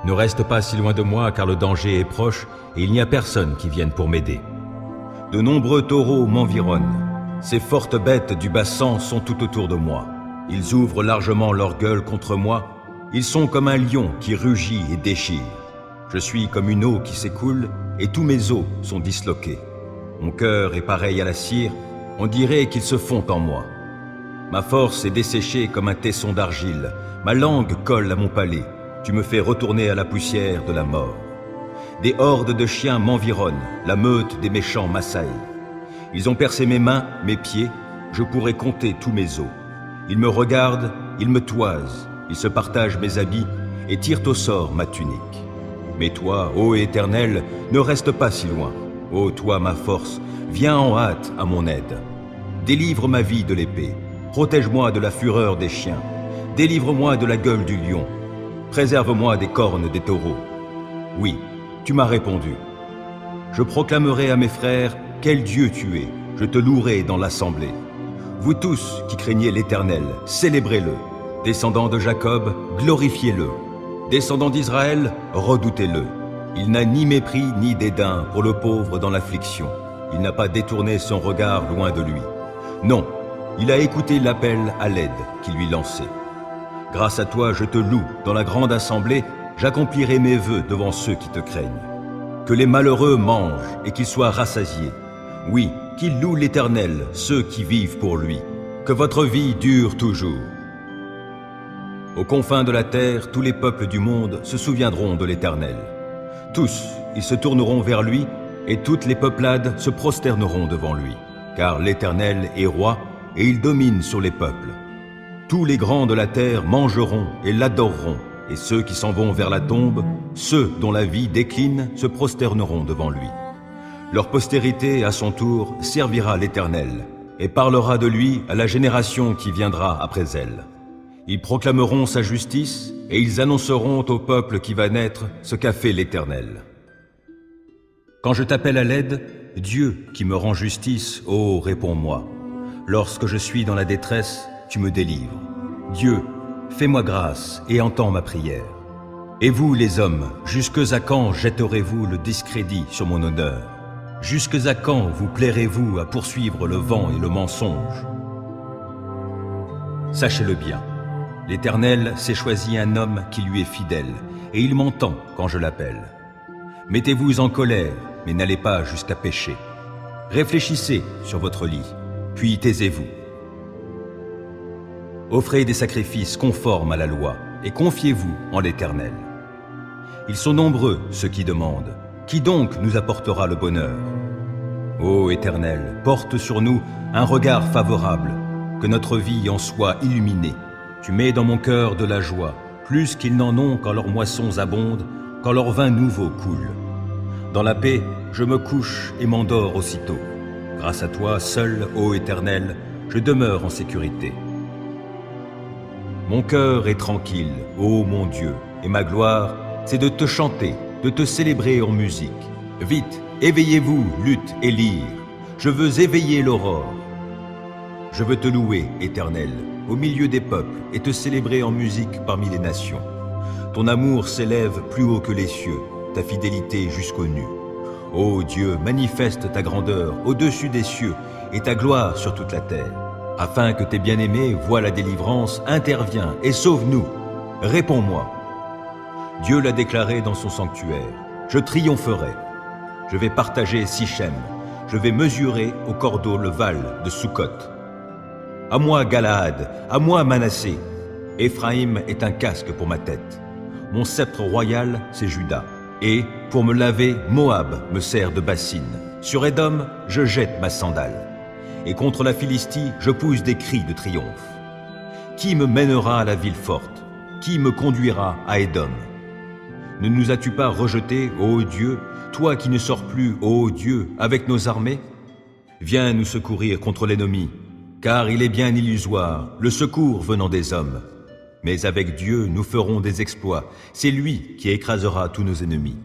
Ne reste pas si loin de moi, car le danger est proche et il n'y a personne qui vienne pour m'aider. De nombreux taureaux m'environnent. Ces fortes bêtes du bassan sont tout autour de moi. Ils ouvrent largement leur gueule contre moi. Ils sont comme un lion qui rugit et déchire. Je suis comme une eau qui s'écoule et tous mes os sont disloqués. Mon cœur est pareil à la cire, on dirait qu'ils se fond en moi. Ma force est desséchée comme un tesson d'argile. Ma langue colle à mon palais. Tu me fais retourner à la poussière de la mort. Des hordes de chiens m'environnent, la meute des méchants m'assaille. Ils ont percé mes mains, mes pieds, je pourrais compter tous mes os. Ils me regardent, ils me toisent, ils se partagent mes habits et tirent au sort ma tunique. Mais toi, ô Éternel, ne reste pas si loin. Ô toi, ma force, viens en hâte à mon aide. Délivre ma vie de l'épée, protège-moi de la fureur des chiens, délivre-moi de la gueule du lion, préserve-moi des cornes des taureaux. Oui, tu m'as répondu. Je proclamerai à mes frères, quel Dieu tu es, je te louerai dans l'assemblée. Vous tous qui craignez l'Éternel, célébrez-le. Descendants de Jacob, glorifiez-le. Descendants d'Israël, redoutez-le. Il n'a ni mépris ni dédain pour le pauvre dans l'affliction. Il n'a pas détourné son regard loin de lui. Non, il a écouté l'appel à l'aide qui lui lançait. Grâce à toi, je te loue dans la grande assemblée, j'accomplirai mes vœux devant ceux qui te craignent. Que les malheureux mangent et qu'ils soient rassasiés. Oui, qu'ils louent l'Éternel, ceux qui vivent pour lui. Que votre vie dure toujours. Aux confins de la terre, tous les peuples du monde se souviendront de l'Éternel. Tous, ils se tourneront vers lui, et toutes les peuplades se prosterneront devant lui. Car l'Éternel est roi, et il domine sur les peuples. Tous les grands de la terre mangeront et l'adoreront, et ceux qui s'en vont vers la tombe, ceux dont la vie décline, se prosterneront devant lui. Leur postérité, à son tour, servira l'Éternel, et parlera de lui à la génération qui viendra après elle. Ils proclameront sa justice, et ils annonceront au peuple qui va naître ce qu'a fait l'Éternel. Quand je t'appelle à l'aide, Dieu qui me rend justice, ô réponds-moi. Lorsque je suis dans la détresse, tu me délivres. Dieu, fais-moi grâce et entends ma prière. Et vous, les hommes, jusque à quand jetterez-vous le discrédit sur mon honneur? Jusque à quand vous plairez-vous à poursuivre le vent et le mensonge? Sachez-le bien, l'Éternel s'est choisi un homme qui lui est fidèle, et il m'entend quand je l'appelle. Mettez-vous en colère, mais n'allez pas jusqu'à pécher. Réfléchissez sur votre lit, puis taisez-vous. Offrez des sacrifices conformes à la loi, et confiez-vous en l'Éternel. Ils sont nombreux, ceux qui demandent. Qui donc nous apportera le bonheur? Ô Éternel, porte sur nous un regard favorable, que notre vie en soit illuminée. Tu mets dans mon cœur de la joie, plus qu'ils n'en ont quand leurs moissons abondent, quand leur vin nouveau coule. Dans la paix, je me couche et m'endors aussitôt. Grâce à toi, seul, ô Éternel, je demeure en sécurité. Mon cœur est tranquille, ô mon Dieu, et ma gloire, c'est de te chanter, de te célébrer en musique. Vite, éveillez-vous, lutte et lyre. Je veux éveiller l'aurore. Je veux te louer, Éternel, au milieu des peuples, et te célébrer en musique parmi les nations. Ton amour s'élève plus haut que les cieux, ta fidélité jusqu'aux nues. Ô Dieu, manifeste ta grandeur au-dessus des cieux, et ta gloire sur toute la terre. Afin que tes bien-aimés voient la délivrance, interviens et sauve-nous. Réponds-moi. Dieu l'a déclaré dans son sanctuaire. Je triompherai. Je vais partager Sichem. Je vais mesurer au cordeau le val de Sukkot. À moi Galaad, à moi Manassé. Éphraïm est un casque pour ma tête. Mon sceptre royal, c'est Juda. Et, pour me laver, Moab me sert de bassine. Sur Édom, je jette ma sandale. Et contre la Philistie, je pousse des cris de triomphe. Qui me mènera à la ville forte? Qui me conduira à Édom? Ne nous as-tu pas rejetés, ô Dieu, toi qui ne sors plus, ô Dieu, avec nos armées? Viens nous secourir contre l'ennemi, car il est bien illusoire, le secours venant des hommes. Mais avec Dieu, nous ferons des exploits, c'est lui qui écrasera tous nos ennemis.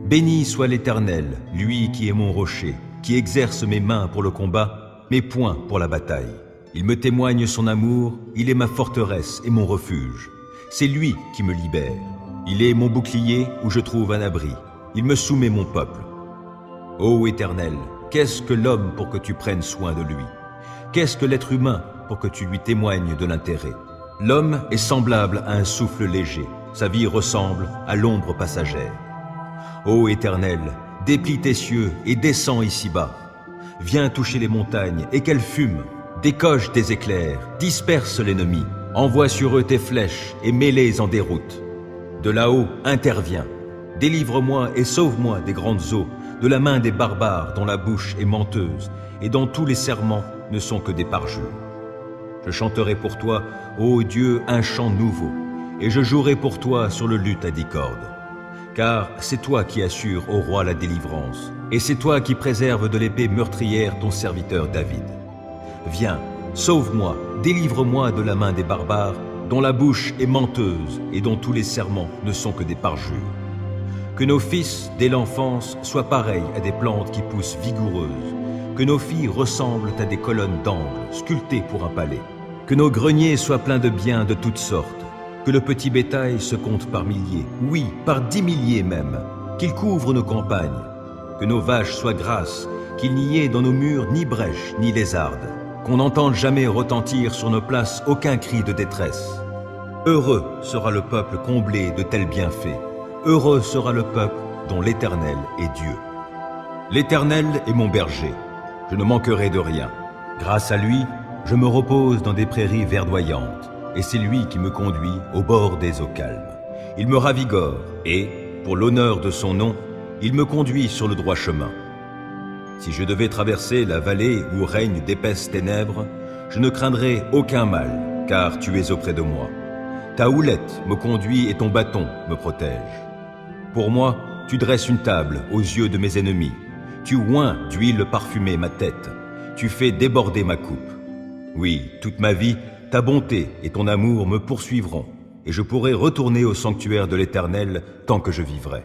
Béni soit l'Éternel, lui qui est mon rocher, qui exerce mes mains pour le combat, mes poings pour la bataille. Il me témoigne son amour, il est ma forteresse et mon refuge. C'est lui qui me libère. Il est mon bouclier où je trouve un abri. Il me soumet mon peuple. Ô Éternel, qu'est-ce que l'homme pour que tu prennes soin de lui? Qu'est-ce que l'être humain pour que tu lui témoignes de l'intérêt? L'homme est semblable à un souffle léger. Sa vie ressemble à l'ombre passagère. Ô Éternel, déplie tes cieux et descends ici-bas. Viens toucher les montagnes et qu'elles fument. Décoche tes éclairs, disperse l'ennemi. Envoie sur eux tes flèches et mets-les en déroute. De là-haut, interviens. Délivre-moi et sauve-moi des grandes eaux, de la main des barbares dont la bouche est menteuse et dont tous les serments ne sont que des parjures. Je chanterai pour toi, ô Dieu, un chant nouveau, et je jouerai pour toi sur le luth à 10 cordes. Car c'est toi qui assures au roi la délivrance, et c'est toi qui préserves de l'épée meurtrière ton serviteur David. Viens, sauve-moi, délivre-moi de la main des barbares, dont la bouche est menteuse et dont tous les serments ne sont que des parjures. Que nos fils, dès l'enfance, soient pareils à des plantes qui poussent vigoureuses. Que nos filles ressemblent à des colonnes d'angle, sculptées pour un palais. Que nos greniers soient pleins de biens de toutes sortes. Que le petit bétail se compte par milliers, oui, par 10 milliers même. Qu'il couvre nos campagnes. Que nos vaches soient grasses, qu'il n'y ait dans nos murs ni brèche ni lézarde. Qu'on n'entende jamais retentir sur nos places aucun cri de détresse. Heureux sera le peuple comblé de tels bienfaits. Heureux sera le peuple dont l'Éternel est Dieu. L'Éternel est mon berger, je ne manquerai de rien. Grâce à lui, je me repose dans des prairies verdoyantes, et c'est lui qui me conduit au bord des eaux calmes. Il me ravigore, et, pour l'honneur de son nom, il me conduit sur le droit chemin. Si je devais traverser la vallée où règnent d'épaisses ténèbres, je ne craindrai aucun mal, car tu es auprès de moi. Ta houlette me conduit et ton bâton me protège. Pour moi, tu dresses une table aux yeux de mes ennemis. Tu oins d'huile parfumée ma tête. Tu fais déborder ma coupe. Oui, toute ma vie, ta bonté et ton amour me poursuivront, et je pourrai retourner au sanctuaire de l'Éternel tant que je vivrai.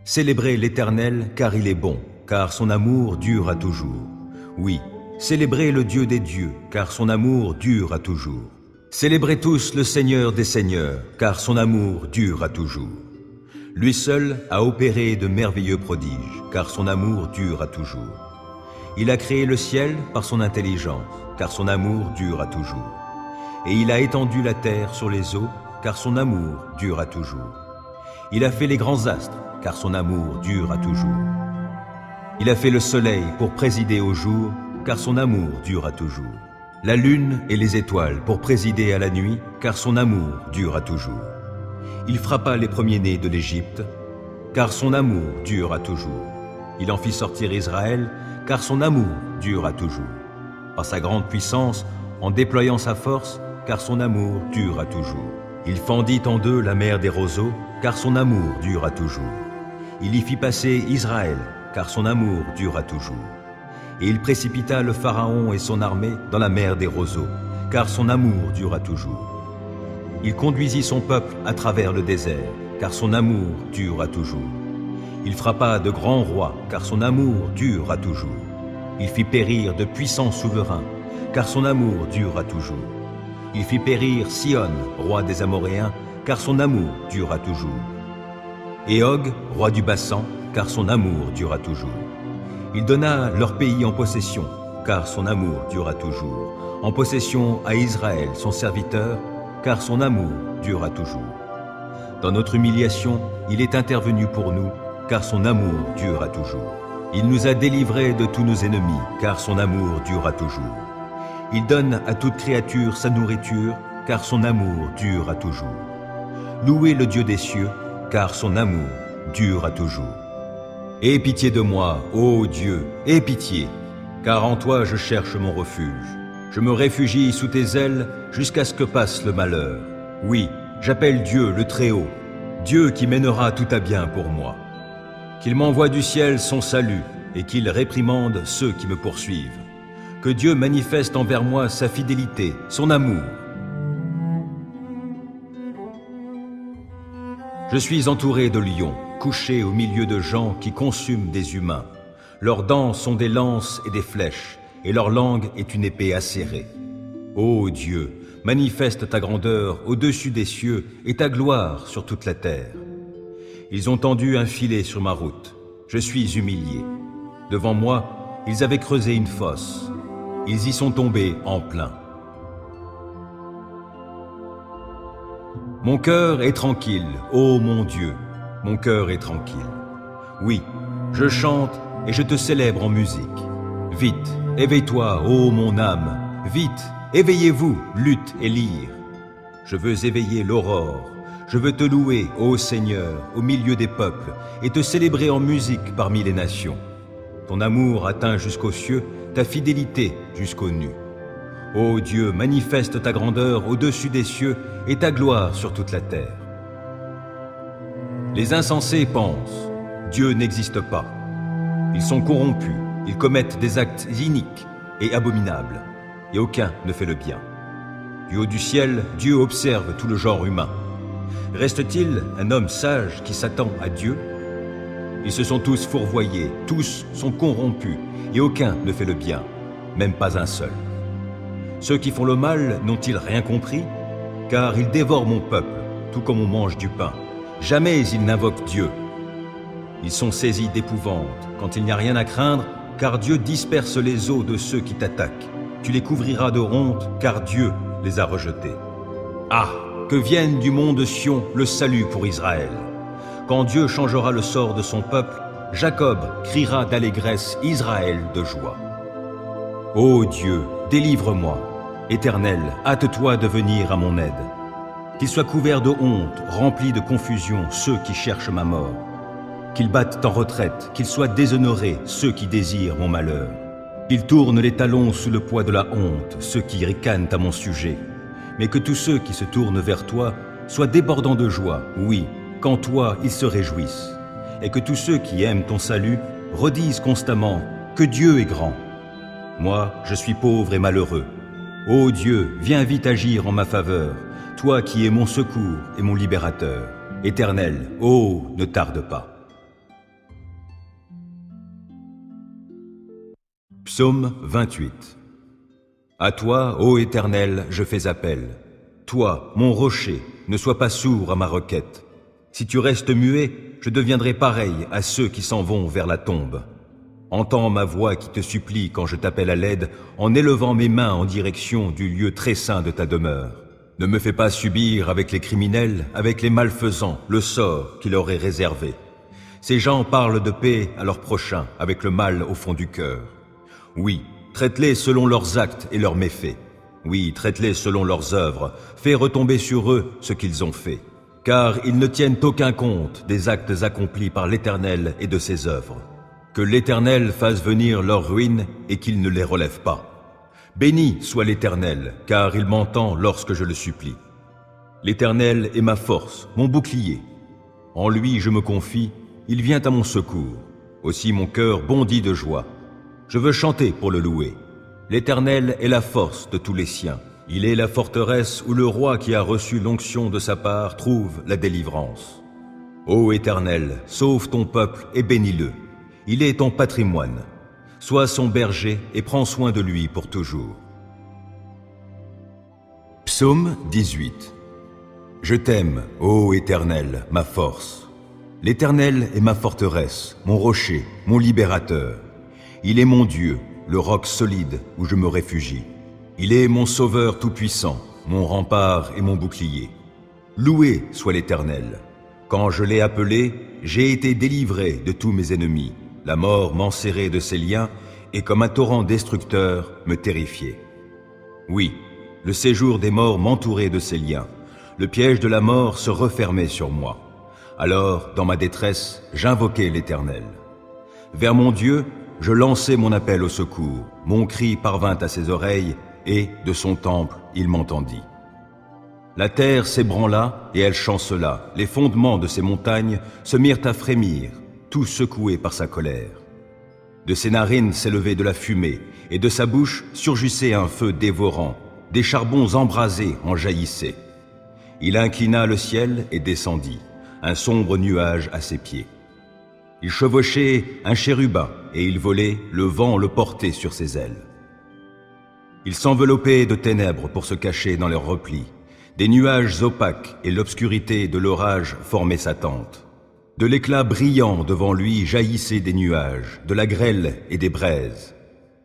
Célébrez l'Éternel car il est bon, car son amour dure à toujours. Oui, célébrez le Dieu des dieux, car son amour dure à toujours. Célébrez tous le Seigneur des seigneurs, car son amour dure à toujours. Lui seul a opéré de merveilleux prodiges, car son amour dure à toujours. Il a créé le ciel par son intelligence, car son amour dure à toujours. Et il a étendu la terre sur les eaux, car son amour dure à toujours. Il a fait les grands astres, car son amour dure à toujours. Il a fait le soleil pour présider au jour, car son amour dure à toujours. La lune et les étoiles pour présider à la nuit, car son amour dure à toujours. Il frappa les premiers-nés de l'Égypte, car son amour dure à toujours. Il en fit sortir Israël, car son amour dure à toujours. Par sa grande puissance, en déployant sa force, car son amour dure à toujours. Il fendit en deux la mer des roseaux, car son amour dure à toujours. Il y fit passer Israël, car son amour dure à toujours. Et il précipita le Pharaon et son armée dans la mer des roseaux, car son amour dure à toujours. Il conduisit son peuple à travers le désert, car son amour dure à toujours. Il frappa de grands rois, car son amour dure à toujours. Il fit périr de puissants souverains, car son amour dure à toujours. Il fit périr Sion, roi des Amoréens, car son amour dure à toujours. Et Og, roi du Bassan, car son amour dure à toujours. Il donna leur pays en possession, car son amour dure à toujours. En possession à Israël, son serviteur, car son amour dure à toujours. Dans notre humiliation, il est intervenu pour nous, car son amour dure à toujours. Il nous a délivrés de tous nos ennemis, car son amour dure à toujours. Il donne à toute créature sa nourriture, car son amour dure à toujours. Louez le Dieu des cieux, car son amour dure à toujours. Aie pitié de moi, ô Dieu, aie pitié, car en toi je cherche mon refuge. Je me réfugie sous tes ailes jusqu'à ce que passe le malheur. Oui, j'appelle Dieu le Très-Haut, Dieu qui mènera tout à bien pour moi. Qu'il m'envoie du ciel son salut et qu'il réprimande ceux qui me poursuivent. Que Dieu manifeste envers moi sa fidélité, son amour. Je suis entouré de lions, couché au milieu de gens qui consument des humains. Leurs dents sont des lances et des flèches, et leur langue est une épée acérée. Ô Dieu, manifeste ta grandeur au-dessus des cieux et ta gloire sur toute la terre. Ils ont tendu un filet sur ma route. Je suis humilié. Devant moi, ils avaient creusé une fosse. Ils y sont tombés en plein. Mon cœur est tranquille, ô mon Dieu, mon cœur est tranquille. Oui, je chante et je te célèbre en musique. Vite, éveille-toi, ô mon âme, vite, éveillez-vous, lutte et lyre. Je veux éveiller l'aurore, je veux te louer, ô Seigneur, au milieu des peuples, et te célébrer en musique parmi les nations. Ton amour atteint jusqu'aux cieux, ta fidélité jusqu'aux nues. Ô Dieu, manifeste ta grandeur au-dessus des cieux et ta gloire sur toute la terre. Les insensés pensent, Dieu n'existe pas. Ils sont corrompus, ils commettent des actes iniques et abominables, et aucun ne fait le bien. Du haut du ciel, Dieu observe tout le genre humain. Reste-t-il un homme sage qui s'attend à Dieu? Ils se sont tous fourvoyés, tous sont corrompus, et aucun ne fait le bien, même pas un seul. Ceux qui font le mal n'ont-ils rien compris? Car ils dévorent mon peuple, tout comme on mange du pain. Jamais ils n'invoquent Dieu. Ils sont saisis d'épouvante quand il n'y a rien à craindre, car Dieu disperse les os de ceux qui t'attaquent. Tu les couvriras de honte, car Dieu les a rejetés. Ah, que vienne du mont de Sion le salut pour Israël. Quand Dieu changera le sort de son peuple, Jacob criera d'allégresse, Israël de joie. Ô Dieu, délivre-moi. Éternel, hâte-toi de venir à mon aide. Qu'ils soient couverts de honte, remplis de confusion, ceux qui cherchent ma mort. Qu'ils battent en retraite, qu'ils soient déshonorés, ceux qui désirent mon malheur. Qu'ils tournent les talons sous le poids de la honte, ceux qui ricanent à mon sujet. Mais que tous ceux qui se tournent vers toi soient débordants de joie, oui, qu'en toi ils se réjouissent. Et que tous ceux qui aiment ton salut redisent constamment que Dieu est grand. Moi, je suis pauvre et malheureux. Ô Dieu, viens vite agir en ma faveur, toi qui es mon secours et mon libérateur. Éternel, ô, ne tarde pas. Psaume 28. À toi, ô Éternel, je fais appel. Toi, mon rocher, ne sois pas sourd à ma requête. Si tu restes muet, je deviendrai pareil à ceux qui s'en vont vers la tombe. Entends ma voix qui te supplie quand je t'appelle à l'aide, en élevant mes mains en direction du lieu très saint de ta demeure. Ne me fais pas subir avec les criminels, avec les malfaisants, le sort qui leur est réservé. Ces gens parlent de paix à leurs prochains, avec le mal au fond du cœur. Oui, traite-les selon leurs actes et leurs méfaits. Oui, traite-les selon leurs œuvres, fais retomber sur eux ce qu'ils ont fait. Car ils ne tiennent aucun compte des actes accomplis par l'Éternel et de ses œuvres. Que l'Éternel fasse venir leur ruine et qu'il ne les relève pas. Béni soit l'Éternel, car il m'entend lorsque je le supplie. L'Éternel est ma force, mon bouclier. En lui je me confie, il vient à mon secours. Aussi mon cœur bondit de joie. Je veux chanter pour le louer. L'Éternel est la force de tous les siens. Il est la forteresse où le roi qui a reçu l'onction de sa part trouve la délivrance. Ô Éternel, sauve ton peuple et bénis-le. Il est ton patrimoine. Sois son berger et prends soin de lui pour toujours. Psaume 18. Je t'aime, ô Éternel, ma force. L'Éternel est ma forteresse, mon rocher, mon libérateur. Il est mon Dieu, le roc solide où je me réfugie. Il est mon sauveur tout-puissant, mon rempart et mon bouclier. Loué soit l'Éternel. Quand je l'ai appelé, j'ai été délivré de tous mes ennemis. La mort m'enserrait de ses liens et comme un torrent destructeur me terrifiait. Oui, le séjour des morts m'entourait de ses liens. Le piège de la mort se refermait sur moi. Alors, dans ma détresse, j'invoquai l'Éternel. Vers mon Dieu, je lançai mon appel au secours. Mon cri parvint à ses oreilles et, de son temple, il m'entendit. La terre s'ébranla et elle chancela. Les fondements de ses montagnes se mirent à frémir, tout secoués par sa colère. De ses narines s'élevait de la fumée et de sa bouche surgissait un feu dévorant. Des charbons embrasés en jaillissaient. Il inclina le ciel et descendit, un sombre nuage à ses pieds. Il chevauchait un chérubin et il volait, le vent le portait sur ses ailes. Il s'enveloppait de ténèbres pour se cacher dans leurs replis. Des nuages opaques et l'obscurité de l'orage formaient sa tente. De l'éclat brillant devant lui jaillissaient des nuages, de la grêle et des braises.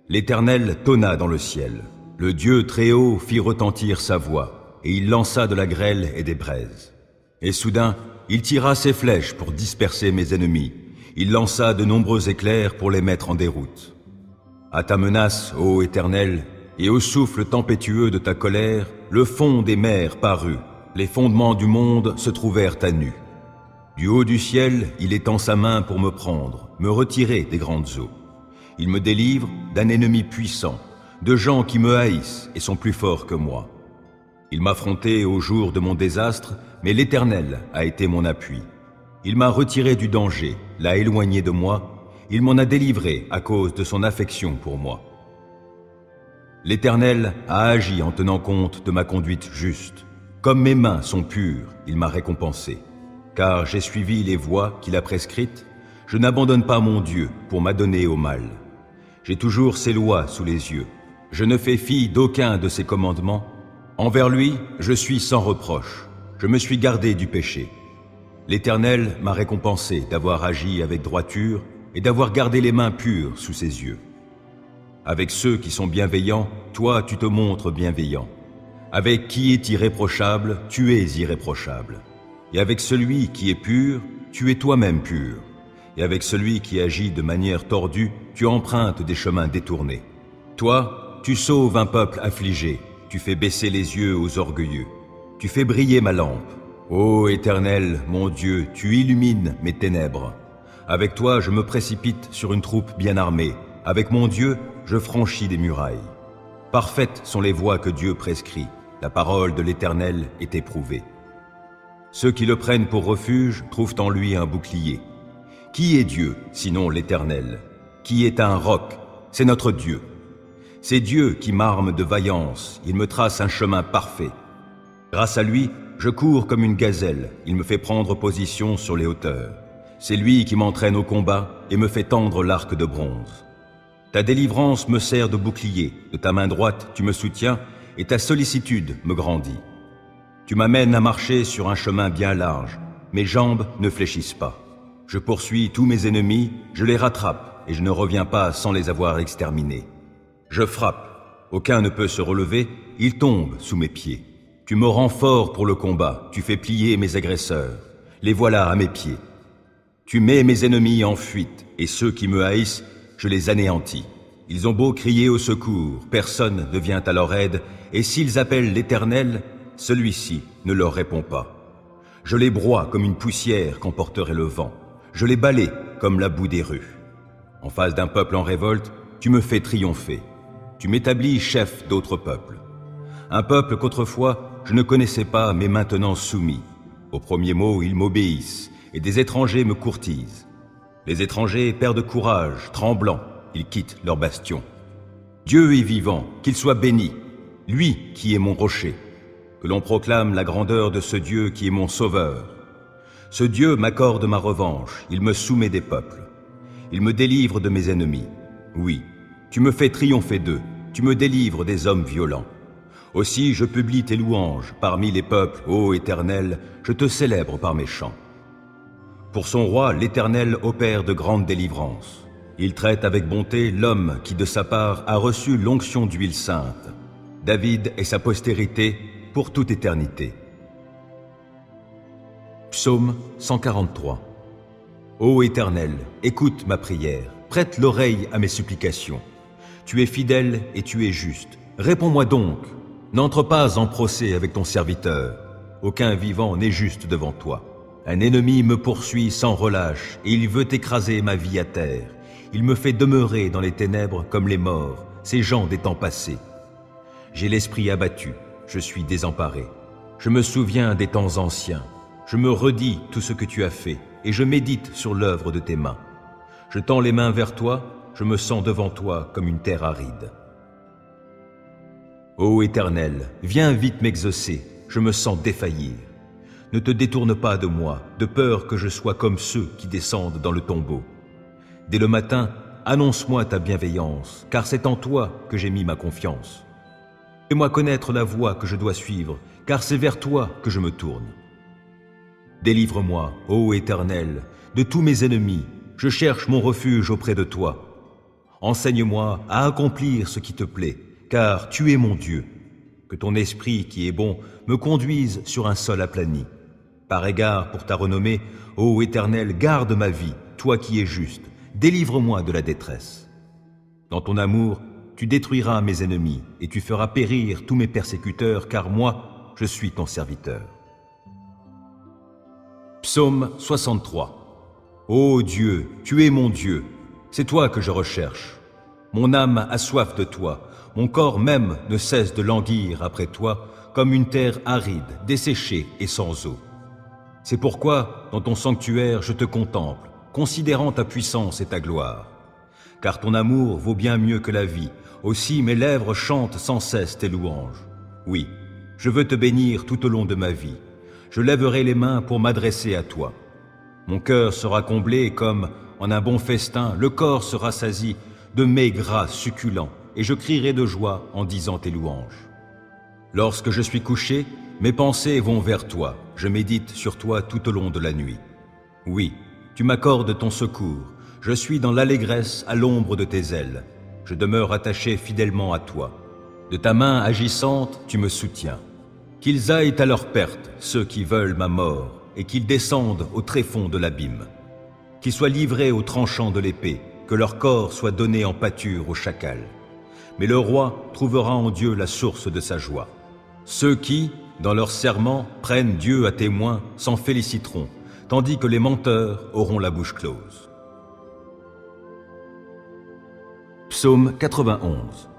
L'Éternel tonna dans le ciel. Le Dieu Très-Haut fit retentir sa voix, et il lança de la grêle et des braises. Et soudain, il tira ses flèches pour disperser mes ennemis. Il lança de nombreux éclairs pour les mettre en déroute. À ta menace, ô Éternel, et au souffle tempétueux de ta colère, le fond des mers parut, les fondements du monde se trouvèrent à nu. Du haut du ciel, il étend sa main pour me prendre, me retirer des grandes eaux. Il me délivre d'un ennemi puissant, de gens qui me haïssent et sont plus forts que moi. Il m'affrontait au jour de mon désastre, mais l'Éternel a été mon appui. Il m'a retiré du danger, l'a éloigné de moi, il m'en a délivré à cause de son affection pour moi. L'Éternel a agi en tenant compte de ma conduite juste. Comme mes mains sont pures, il m'a récompensé. Car j'ai suivi les voies qu'il a prescrites, je n'abandonne pas mon Dieu pour m'adonner au mal. J'ai toujours ses lois sous les yeux. Je ne fais fi d'aucun de ses commandements. Envers lui, je suis sans reproche. Je me suis gardé du péché. L'Éternel m'a récompensé d'avoir agi avec droiture et d'avoir gardé les mains pures sous ses yeux. Avec ceux qui sont bienveillants, toi tu te montres bienveillant. Avec qui est irréprochable, tu es irréprochable. Et avec celui qui est pur, tu es toi-même pur. Et avec celui qui agit de manière tordue, tu empruntes des chemins détournés. Toi, tu sauves un peuple affligé, tu fais baisser les yeux aux orgueilleux. Tu fais briller ma lampe. Ô Éternel, mon Dieu, tu illumines mes ténèbres. Avec toi, je me précipite sur une troupe bien armée. Avec mon Dieu, je franchis des murailles. Parfaites sont les voies que Dieu prescrit. La parole de l'Éternel est éprouvée. Ceux qui le prennent pour refuge trouvent en lui un bouclier. Qui est Dieu, sinon l'Éternel? Qui est un roc? C'est notre Dieu. C'est Dieu qui m'arme de vaillance, il me trace un chemin parfait. Grâce à lui, je cours comme une gazelle, il me fait prendre position sur les hauteurs. C'est lui qui m'entraîne au combat et me fait tendre l'arc de bronze. Ta délivrance me sert de bouclier, de ta main droite tu me soutiens et ta sollicitude me grandit. Tu m'amènes à marcher sur un chemin bien large, mes jambes ne fléchissent pas. Je poursuis tous mes ennemis, je les rattrape et je ne reviens pas sans les avoir exterminés. Je frappe, aucun ne peut se relever, ils tombent sous mes pieds. Tu me rends fort pour le combat, tu fais plier mes agresseurs, les voilà à mes pieds. Tu mets mes ennemis en fuite, et ceux qui me haïssent, je les anéantis. Ils ont beau crier au secours, personne ne vient à leur aide, et s'ils appellent l'Éternel, celui-ci ne leur répond pas. Je les broie comme une poussière qu'emporterait le vent, je les balaie comme la boue des rues. En face d'un peuple en révolte, tu me fais triompher. Tu m'établis chef d'autres peuples. Un peuple qu'autrefois je ne connaissais pas, mais maintenant soumis. Au premier mot, ils m'obéissent, et des étrangers me courtisent. Les étrangers perdent courage, tremblants, ils quittent leur bastion. Dieu est vivant, qu'il soit béni, lui qui est mon rocher. Que l'on proclame la grandeur de ce Dieu qui est mon sauveur. Ce Dieu m'accorde ma revanche, il me soumet des peuples. Il me délivre de mes ennemis. Oui, tu me fais triompher d'eux, tu me délivres des hommes violents. Aussi je publie tes louanges parmi les peuples, ô Éternel, je te célèbre par mes chants. Pour son roi, l'Éternel opère de grandes délivrances. Il traite avec bonté l'homme qui de sa part a reçu l'onction d'huile sainte. David et sa postérité pour toute éternité. Psaume 143. Ô Éternel, écoute ma prière, prête l'oreille à mes supplications. Tu es fidèle et tu es juste. Réponds-moi donc. N'entre pas en procès avec ton serviteur. Aucun vivant n'est juste devant toi. Un ennemi me poursuit sans relâche et il veut écraser ma vie à terre. Il me fait demeurer dans les ténèbres comme les morts, ces gens des temps passés. J'ai l'esprit abattu, je suis désemparé. Je me souviens des temps anciens. Je me redis tout ce que tu as fait et je médite sur l'œuvre de tes mains. Je tends les mains vers toi, je me sens devant toi comme une terre aride. Ô Éternel, viens vite m'exaucer, je me sens défaillir. Ne te détourne pas de moi, de peur que je sois comme ceux qui descendent dans le tombeau. Dès le matin, annonce-moi ta bienveillance, car c'est en toi que j'ai mis ma confiance. Fais-moi connaître la voie que je dois suivre, car c'est vers toi que je me tourne. Délivre-moi, ô Éternel, de tous mes ennemis, je cherche mon refuge auprès de toi. Enseigne-moi à accomplir ce qui te plaît, car tu es mon Dieu. Que ton esprit qui est bon me conduise sur un sol aplani. Par égard pour ta renommée, ô Éternel, garde ma vie, toi qui es juste, délivre-moi de la détresse. Dans ton amour, tu détruiras mes ennemis et tu feras périr tous mes persécuteurs, car moi, je suis ton serviteur. Psaume 63. Ô Dieu, tu es mon Dieu, c'est toi que je recherche. Mon âme a soif de toi, mon corps même ne cesse de languir après toi, comme une terre aride, desséchée et sans eau. C'est pourquoi, dans ton sanctuaire, je te contemple, considérant ta puissance et ta gloire. Car ton amour vaut bien mieux que la vie, aussi mes lèvres chantent sans cesse tes louanges. Oui, Je veux te bénir tout au long de ma vie. Je lèverai les mains pour m'adresser à toi. Mon cœur sera comblé comme, en un bon festin, le corps se rassasie de mets gras succulents, et je crierai de joie en disant tes louanges. Lorsque je suis couché, mes pensées vont vers toi, je médite sur toi tout au long de la nuit. Oui, tu m'accordes ton secours, je suis dans l'allégresse à l'ombre de tes ailes. Je demeure attaché fidèlement à toi. De ta main agissante, tu me soutiens. Qu'ils aillent à leur perte, ceux qui veulent ma mort, et qu'ils descendent au tréfonds de l'abîme. Qu'ils soient livrés aux tranchants de l'épée, que leur corps soit donné en pâture au chacal. Mais le roi trouvera en Dieu la source de sa joie. Ceux qui, dans leur serment, prennent Dieu à témoin s'en féliciteront, tandis que les menteurs auront la bouche close. Psaume 91.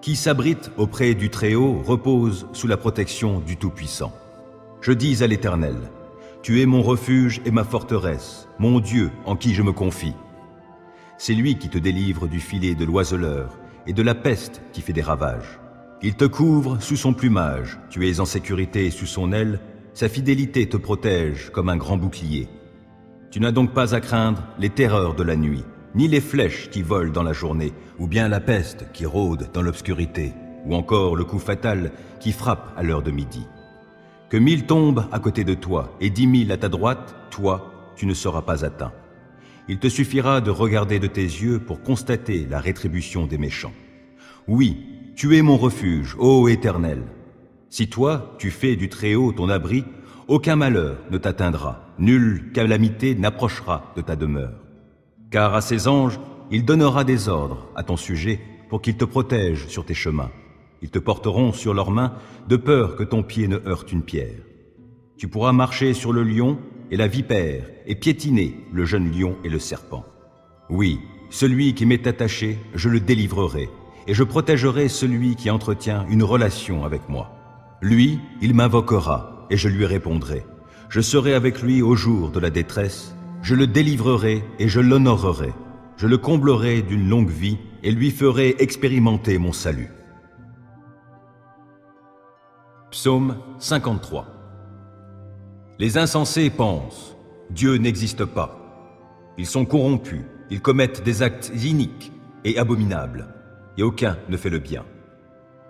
Qui s'abrite auprès du Très-Haut repose sous la protection du Tout-Puissant. Je dis à l'Éternel, tu es mon refuge et ma forteresse, mon Dieu en qui je me confie. C'est lui qui te délivre du filet de l'oiseleur et de la peste qui fait des ravages. Il te couvre sous son plumage, tu es en sécurité sous son aile, sa fidélité te protège comme un grand bouclier. Tu n'as donc pas à craindre les terreurs de la nuit, ni les flèches qui volent dans la journée, ou bien la peste qui rôde dans l'obscurité, ou encore le coup fatal qui frappe à l'heure de midi. Que 1000 tombent à côté de toi et 10 000 à ta droite, toi, tu ne seras pas atteint. Il te suffira de regarder de tes yeux pour constater la rétribution des méchants. Oui, tu es mon refuge, ô Éternel. Si toi, tu fais du Très-Haut ton abri, aucun malheur ne t'atteindra, nulle calamité n'approchera de ta demeure. Car à ses anges, il donnera des ordres à ton sujet pour qu'ils te protègent sur tes chemins. Ils te porteront sur leurs mains de peur que ton pied ne heurte une pierre. Tu pourras marcher sur le lion et la vipère et piétiner le jeune lion et le serpent. Oui, celui qui m'est attaché, je le délivrerai et je protégerai celui qui entretient une relation avec moi. Lui, il m'invoquera et je lui répondrai. Je serai avec lui au jour de la détresse. Je le délivrerai et je l'honorerai. Je le comblerai d'une longue vie et lui ferai expérimenter mon salut. Psaume 53. Les insensés pensent, Dieu n'existe pas. Ils sont corrompus, ils commettent des actes iniques et abominables, et aucun ne fait le bien.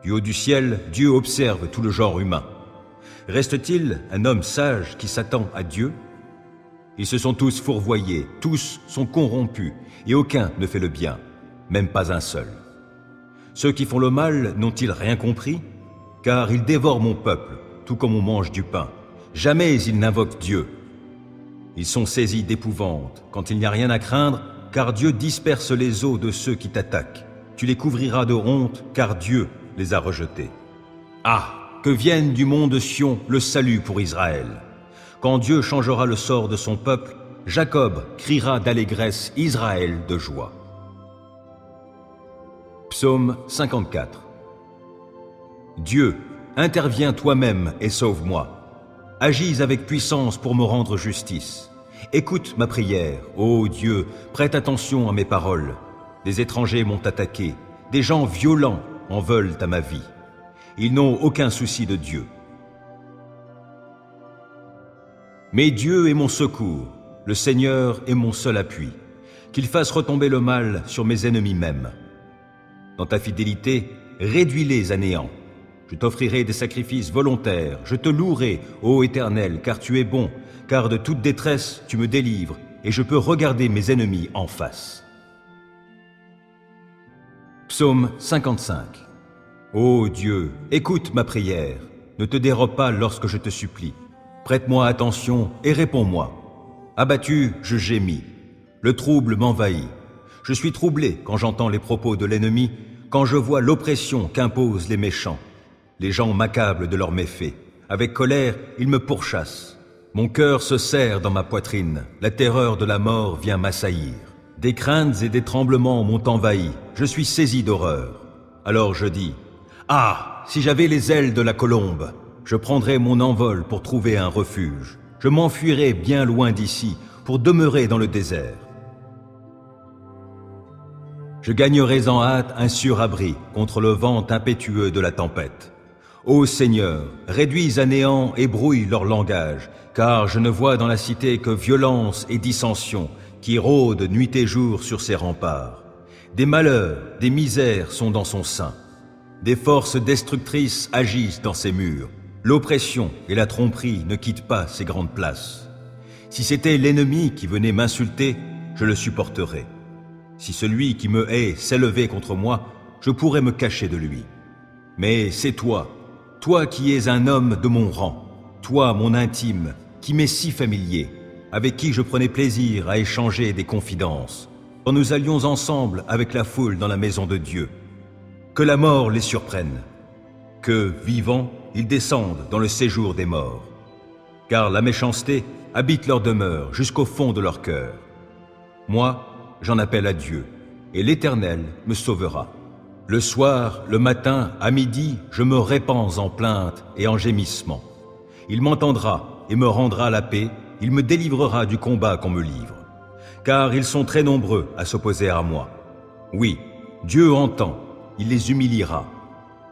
Du haut du ciel, Dieu observe tout le genre humain. Reste-t-il un homme sage qui s'attend à Dieu? Ils se sont tous fourvoyés, tous sont corrompus, et aucun ne fait le bien, même pas un seul. Ceux qui font le mal n'ont-ils rien compris? Car ils dévorent mon peuple, tout comme on mange du pain. Jamais ils n'invoquent Dieu. Ils sont saisis d'épouvante, quand il n'y a rien à craindre, car Dieu disperse les os de ceux qui t'attaquent. Tu les couvriras de honte, car Dieu les a rejetés. Ah, que vienne du mont de Sion le salut pour Israël. Quand Dieu changera le sort de son peuple, Jacob criera d'allégresse, Israël de joie. Psaume 54. Dieu, interviens toi-même et sauve-moi. Agis avec puissance pour me rendre justice. Écoute ma prière, ô Dieu, prête attention à mes paroles. Des étrangers m'ont attaqué, des gens violents en veulent à ma vie. Ils n'ont aucun souci de Dieu. Mais Dieu est mon secours, le Seigneur est mon seul appui. Qu'il fasse retomber le mal sur mes ennemis même. Dans ta fidélité, réduis-les à néant. Je t'offrirai des sacrifices volontaires, je te louerai, ô Éternel, car tu es bon, car de toute détresse tu me délivres, et je peux regarder mes ennemis en face. Psaume 55. Ô Dieu, écoute ma prière, ne te dérobe pas lorsque je te supplie. Prête-moi attention et réponds-moi. Abattu, je gémis. Le trouble m'envahit. Je suis troublé quand j'entends les propos de l'ennemi, quand je vois l'oppression qu'imposent les méchants. Les gens m'accablent de leurs méfaits. Avec colère, ils me pourchassent. Mon cœur se serre dans ma poitrine. La terreur de la mort vient m'assaillir. Des craintes et des tremblements m'ont envahi. Je suis saisi d'horreur. Alors je dis, « Ah, si j'avais les ailes de la colombe !» Je prendrai mon envol pour trouver un refuge. Je m'enfuirai bien loin d'ici pour demeurer dans le désert. Je gagnerai en hâte un sûr abri contre le vent impétueux de la tempête. Ô Seigneur, réduis à néant et brouille leur langage, car je ne vois dans la cité que violence et dissension qui rôdent nuit et jour sur ses remparts. Des malheurs, des misères sont dans son sein. Des forces destructrices agissent dans ses murs. L'oppression et la tromperie ne quittent pas ces grandes places. Si c'était l'ennemi qui venait m'insulter, je le supporterais. Si celui qui me hait s'élevait contre moi, je pourrais me cacher de lui. Mais c'est toi, toi qui es un homme de mon rang, toi mon intime, qui m'est si familier, avec qui je prenais plaisir à échanger des confidences, quand nous allions ensemble avec la foule dans la maison de Dieu. Que la mort les surprenne, que, vivants, ils descendent dans le séjour des morts. Car la méchanceté habite leur demeure jusqu'au fond de leur cœur. Moi, j'en appelle à Dieu, et l'Éternel me sauvera. Le soir, le matin, à midi, je me répands en plaintes et en gémissements. Il m'entendra et me rendra la paix, il me délivrera du combat qu'on me livre. Car ils sont très nombreux à s'opposer à moi. Oui, Dieu entend, il les humiliera.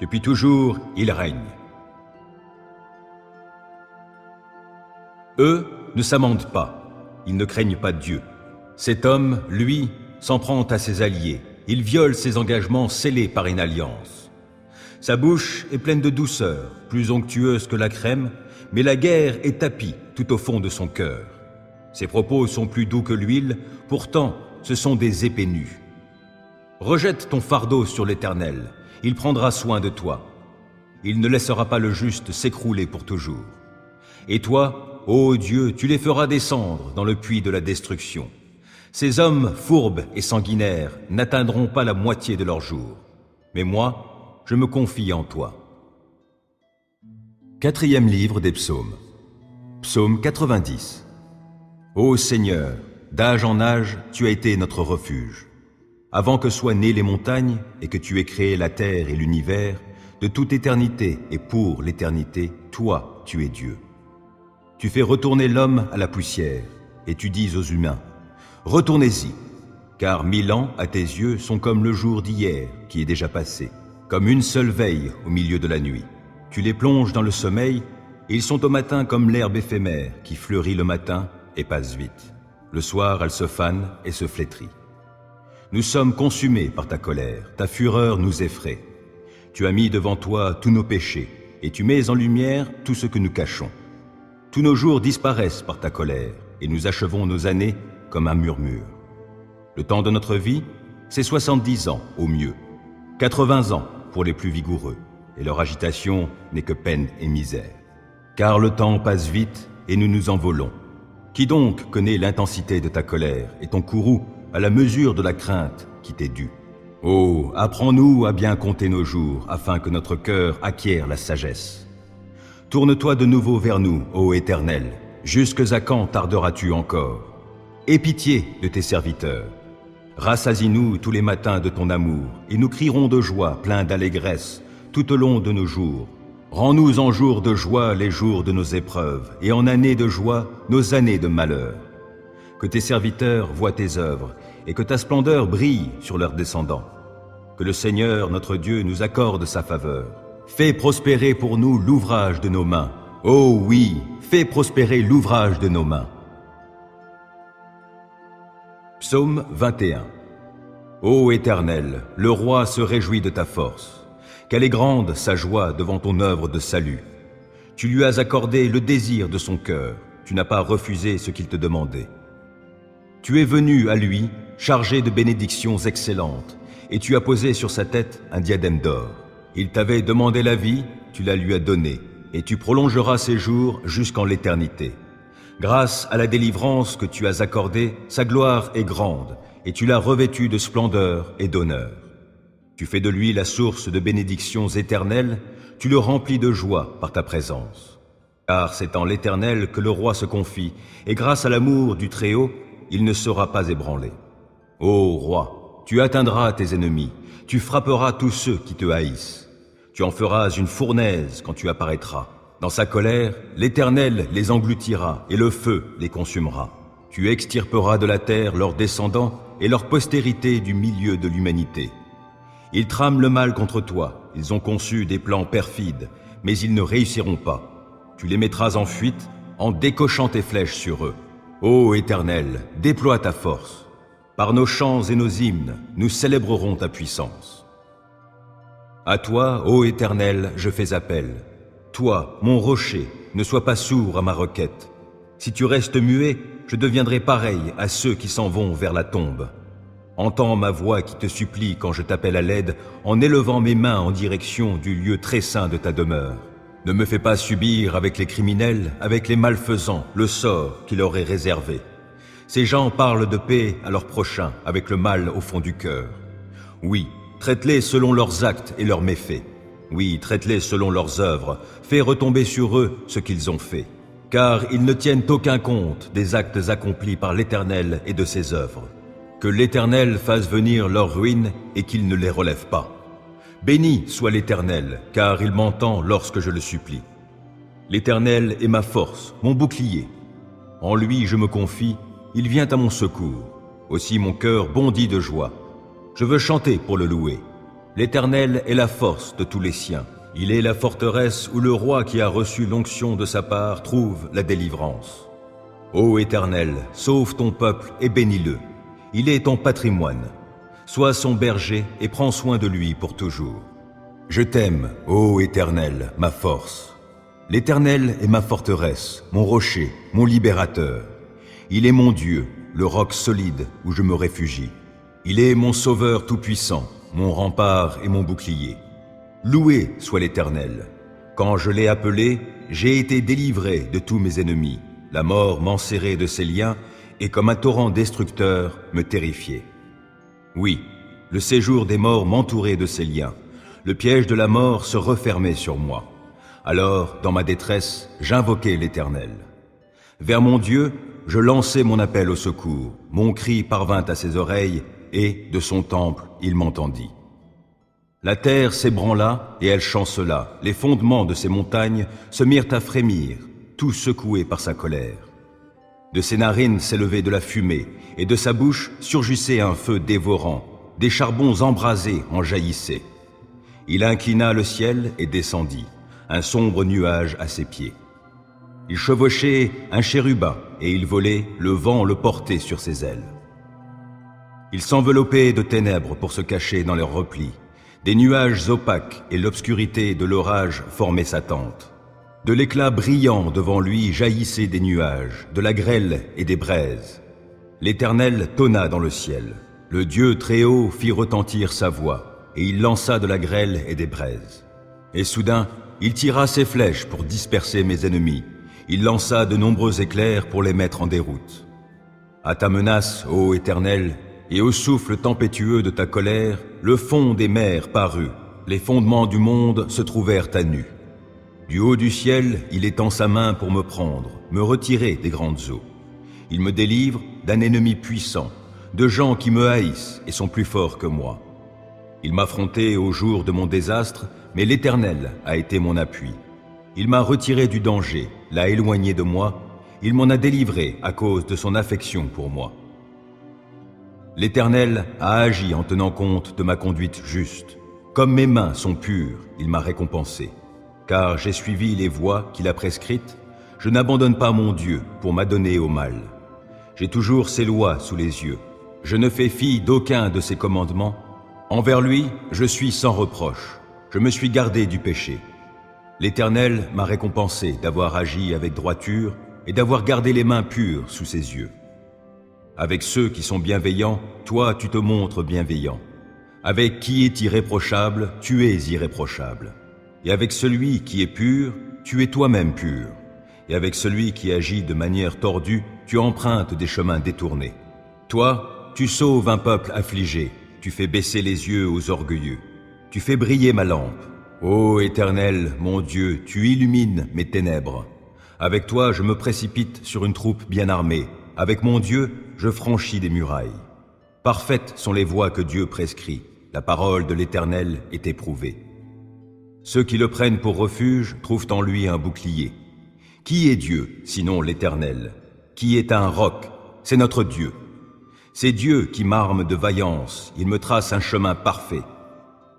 Depuis toujours, il règne. Eux ne s'amendent pas, ils ne craignent pas Dieu. Cet homme, lui, s'en prend à ses alliés. Il viole ses engagements scellés par une alliance. Sa bouche est pleine de douceur, plus onctueuse que la crème, mais la guerre est tapie tout au fond de son cœur. Ses propos sont plus doux que l'huile, pourtant ce sont des épées nues. Rejette ton fardeau sur l'Éternel, il prendra soin de toi. Il ne laissera pas le juste s'écrouler pour toujours. Et toi, ô Dieu, tu les feras descendre dans le puits de la destruction. Ces hommes fourbes et sanguinaires n'atteindront pas la moitié de leur jour. Mais moi, je me confie en toi. Quatrième livre des psaumes. Psaume 90. Ô Seigneur, d'âge en âge, tu as été notre refuge. Avant que soient nées les montagnes et que tu aies créé la terre et l'univers, de toute éternité et pour l'éternité, toi, tu es Dieu. Tu fais retourner l'homme à la poussière, et tu dis aux humains, retournez-y, car 1000 ans à tes yeux sont comme le jour d'hier qui est déjà passé, comme une seule veille au milieu de la nuit. Tu les plonges dans le sommeil, et ils sont au matin comme l'herbe éphémère qui fleurit le matin et passe vite. Le soir, elle se fane et se flétrit. Nous sommes consumés par ta colère, ta fureur nous effraie. Tu as mis devant toi tous nos péchés, et tu mets en lumière tout ce que nous cachons. Tous nos jours disparaissent par ta colère, et nous achevons nos années comme un murmure. Le temps de notre vie, c'est 70 ans au mieux, 80 ans pour les plus vigoureux, et leur agitation n'est que peine et misère. Car le temps passe vite et nous nous envolons. Qui donc connaît l'intensité de ta colère et ton courroux à la mesure de la crainte qui t'est due? Oh, apprends-nous à bien compter nos jours afin que notre cœur acquiert la sagesse. Tourne-toi de nouveau vers nous, ô Éternel, jusque à quand tarderas-tu encore? Aie pitié de tes serviteurs. Rassasie-nous tous les matins de ton amour, et nous crierons de joie, pleins d'allégresse, tout au long de nos jours. Rends-nous en jours de joie les jours de nos épreuves, et en années de joie nos années de malheur. Que tes serviteurs voient tes œuvres, et que ta splendeur brille sur leurs descendants. Que le Seigneur, notre Dieu, nous accorde sa faveur. Fais prospérer pour nous l'ouvrage de nos mains. Oh oui, fais prospérer l'ouvrage de nos mains. Psaume 21. Ô Éternel, le roi se réjouit de ta force. Quelle est grande sa joie devant ton œuvre de salut. Tu lui as accordé le désir de son cœur, tu n'as pas refusé ce qu'il te demandait. Tu es venu à lui, chargé de bénédictions excellentes, et tu as posé sur sa tête un diadème d'or. Il t'avait demandé la vie, tu la lui as donnée, et tu prolongeras ses jours jusqu'en l'éternité. Grâce à la délivrance que tu as accordée, sa gloire est grande, et tu l'as revêtu de splendeur et d'honneur. Tu fais de lui la source de bénédictions éternelles, tu le remplis de joie par ta présence. Car c'est en l'Éternel que le roi se confie, et grâce à l'amour du Très-Haut, il ne sera pas ébranlé. Ô roi, tu atteindras tes ennemis, tu frapperas tous ceux qui te haïssent. Tu en feras une fournaise quand tu apparaîtras. Dans sa colère, l'Éternel les engloutira et le feu les consumera. Tu extirperas de la terre leurs descendants et leur postérité du milieu de l'humanité. Ils trament le mal contre toi, ils ont conçu des plans perfides, mais ils ne réussiront pas. Tu les mettras en fuite en décochant tes flèches sur eux. Ô Éternel, déploie ta force. Par nos chants et nos hymnes, nous célébrerons ta puissance. À toi, ô Éternel, je fais appel. Toi, mon rocher, ne sois pas sourd à ma requête. Si tu restes muet, je deviendrai pareil à ceux qui s'en vont vers la tombe. Entends ma voix qui te supplie quand je t'appelle à l'aide en élevant mes mains en direction du lieu très saint de ta demeure. Ne me fais pas subir avec les criminels, avec les malfaisants, le sort qui leur est réservé. Ces gens parlent de paix à leurs prochains avec le mal au fond du cœur. Oui, traite-les selon leurs actes et leurs méfaits. Oui, traite-les selon leurs œuvres, fais retomber sur eux ce qu'ils ont fait. Car ils ne tiennent aucun compte des actes accomplis par l'Éternel et de ses œuvres. Que l'Éternel fasse venir leur ruine et qu'il ne les relève pas. Béni soit l'Éternel, car il m'entend lorsque je le supplie. L'Éternel est ma force, mon bouclier. En lui je me confie, il vient à mon secours. Aussi mon cœur bondit de joie. Je veux chanter pour le louer. L'Éternel est la force de tous les siens. Il est la forteresse où le roi qui a reçu l'onction de sa part trouve la délivrance. Ô Éternel, sauve ton peuple et bénis-le. Il est ton patrimoine. Sois son berger et prends soin de lui pour toujours. Je t'aime, ô Éternel, ma force. L'Éternel est ma forteresse, mon rocher, mon libérateur. Il est mon Dieu, le roc solide où je me réfugie. Il est mon sauveur tout-puissant, mon rempart et mon bouclier. Loué soit l'Éternel. Quand je l'ai appelé, j'ai été délivré de tous mes ennemis. La mort m'enserrait de ses liens et comme un torrent destructeur me terrifiait. Oui, le séjour des morts m'entourait de ses liens. Le piège de la mort se refermait sur moi. Alors, dans ma détresse, j'invoquai l'Éternel. Vers mon Dieu, je lançai mon appel au secours. Mon cri parvint à ses oreilles et, de son temple, il m'entendit. La terre s'ébranla et elle chancela. Les fondements de ces montagnes se mirent à frémir, tout secoués par sa colère. De ses narines s'élevait de la fumée, et de sa bouche surgissait un feu dévorant. Des charbons embrasés en jaillissaient. Il inclina le ciel et descendit, un sombre nuage à ses pieds. Il chevauchait un chérubin, et il volait, le vent le portait sur ses ailes. Il s'enveloppait de ténèbres pour se cacher dans leurs replis. Des nuages opaques et l'obscurité de l'orage formaient sa tente. De l'éclat brillant devant lui jaillissaient des nuages, de la grêle et des braises. L'Éternel tonna dans le ciel. Le Dieu très haut fit retentir sa voix, et il lança de la grêle et des braises. Et soudain, il tira ses flèches pour disperser mes ennemis. Il lança de nombreux éclairs pour les mettre en déroute. À ta menace, ô Éternel, et au souffle tempétueux de ta colère, le fond des mers parut, les fondements du monde se trouvèrent à nu. Du haut du ciel, il étend sa main pour me prendre, me retirer des grandes eaux. Il me délivre d'un ennemi puissant, de gens qui me haïssent et sont plus forts que moi. Il m'affrontait au jour de mon désastre, mais l'Éternel a été mon appui. Il m'a retiré du danger, l'a éloigné de moi, il m'en a délivré à cause de son affection pour moi. L'Éternel a agi en tenant compte de ma conduite juste. Comme mes mains sont pures, il m'a récompensé. Car j'ai suivi les voies qu'il a prescrites, je n'abandonne pas mon Dieu pour m'adonner au mal. J'ai toujours ses lois sous les yeux. Je ne fais fi d'aucun de ses commandements. Envers lui, je suis sans reproche. Je me suis gardé du péché. L'Éternel m'a récompensé d'avoir agi avec droiture et d'avoir gardé les mains pures sous ses yeux. Avec ceux qui sont bienveillants, toi tu te montres bienveillant. Avec qui est irréprochable, tu es irréprochable. Et avec celui qui est pur, tu es toi-même pur. Et avec celui qui agit de manière tordue, tu empruntes des chemins détournés. Toi, tu sauves un peuple affligé, tu fais baisser les yeux aux orgueilleux. Tu fais briller ma lampe. Ô Éternel, mon Dieu, tu illumines mes ténèbres. Avec toi, je me précipite sur une troupe bien armée. Avec mon Dieu, je franchis des murailles. Parfaites sont les voies que Dieu prescrit. La parole de l'Éternel est éprouvée. Ceux qui le prennent pour refuge trouvent en lui un bouclier. Qui est Dieu, sinon l'Éternel? Qui est un roc? C'est notre Dieu. C'est Dieu qui m'arme de vaillance, il me trace un chemin parfait.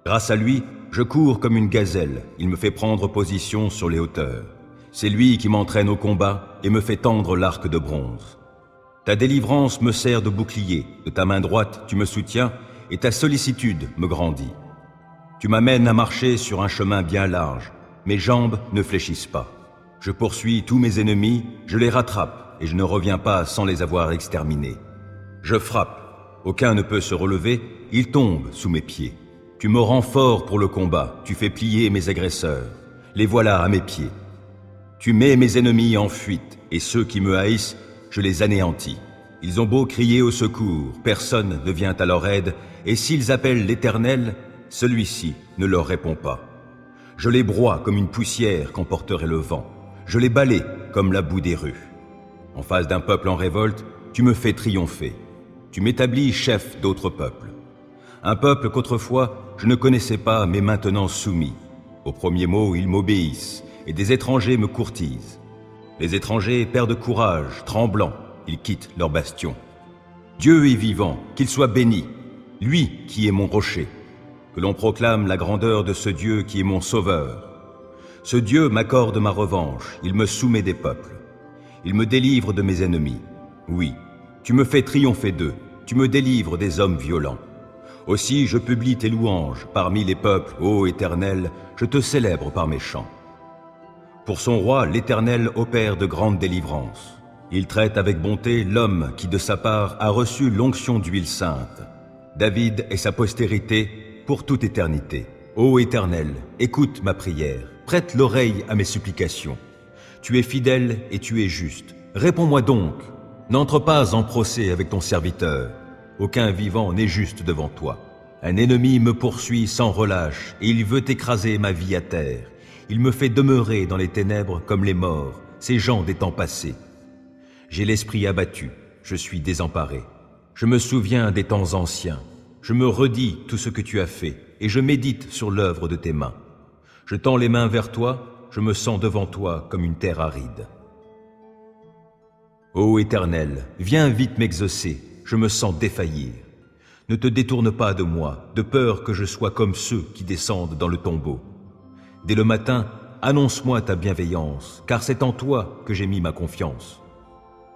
Grâce à lui, je cours comme une gazelle, il me fait prendre position sur les hauteurs. C'est lui qui m'entraîne au combat et me fait tendre l'arc de bronze. Ta délivrance me sert de bouclier, de ta main droite tu me soutiens et ta sollicitude me grandit. Tu m'amènes à marcher sur un chemin bien large, mes jambes ne fléchissent pas. Je poursuis tous mes ennemis, je les rattrape et je ne reviens pas sans les avoir exterminés. Je frappe, aucun ne peut se relever, ils tombent sous mes pieds. Tu me rends fort pour le combat, tu fais plier mes agresseurs, les voilà à mes pieds. Tu mets mes ennemis en fuite et ceux qui me haïssent, je les anéantis. Ils ont beau crier au secours, personne ne vient à leur aide, et s'ils appellent l'Éternel, celui-ci ne leur répond pas. Je les broie comme une poussière qu'emporterait le vent. Je les balaie comme la boue des rues. En face d'un peuple en révolte, tu me fais triompher. Tu m'établis chef d'autres peuples. Un peuple qu'autrefois je ne connaissais pas, mais maintenant soumis. Au premier mot, ils m'obéissent, et des étrangers me courtisent. Les étrangers perdent courage, tremblants, ils quittent leur bastion. Dieu est vivant, qu'il soit béni, lui qui est mon rocher. Que l'on proclame la grandeur de ce Dieu qui est mon sauveur. Ce Dieu m'accorde ma revanche, il me soumet des peuples. Il me délivre de mes ennemis. Oui, tu me fais triompher d'eux, tu me délivres des hommes violents. Aussi je publie tes louanges parmi les peuples, ô Éternel, je te célèbre par mes chants. Pour son roi, l'Éternel opère de grandes délivrances. Il traite avec bonté l'homme qui de sa part a reçu l'onction d'huile sainte. David et sa postérité pour toute éternité. Ô Éternel, écoute ma prière, prête l'oreille à mes supplications. Tu es fidèle et tu es juste. Réponds-moi donc. N'entre pas en procès avec ton serviteur. Aucun vivant n'est juste devant toi. Un ennemi me poursuit sans relâche et il veut écraser ma vie à terre. Il me fait demeurer dans les ténèbres comme les morts, ces gens des temps passés. J'ai l'esprit abattu, je suis désemparé. Je me souviens des temps anciens. Je me redis tout ce que tu as fait et je médite sur l'œuvre de tes mains. Je tends les mains vers toi, je me sens devant toi comme une terre aride. Ô Éternel, viens vite m'exaucer, je me sens défaillir. Ne te détourne pas de moi, de peur que je sois comme ceux qui descendent dans le tombeau. Dès le matin, annonce-moi ta bienveillance, car c'est en toi que j'ai mis ma confiance.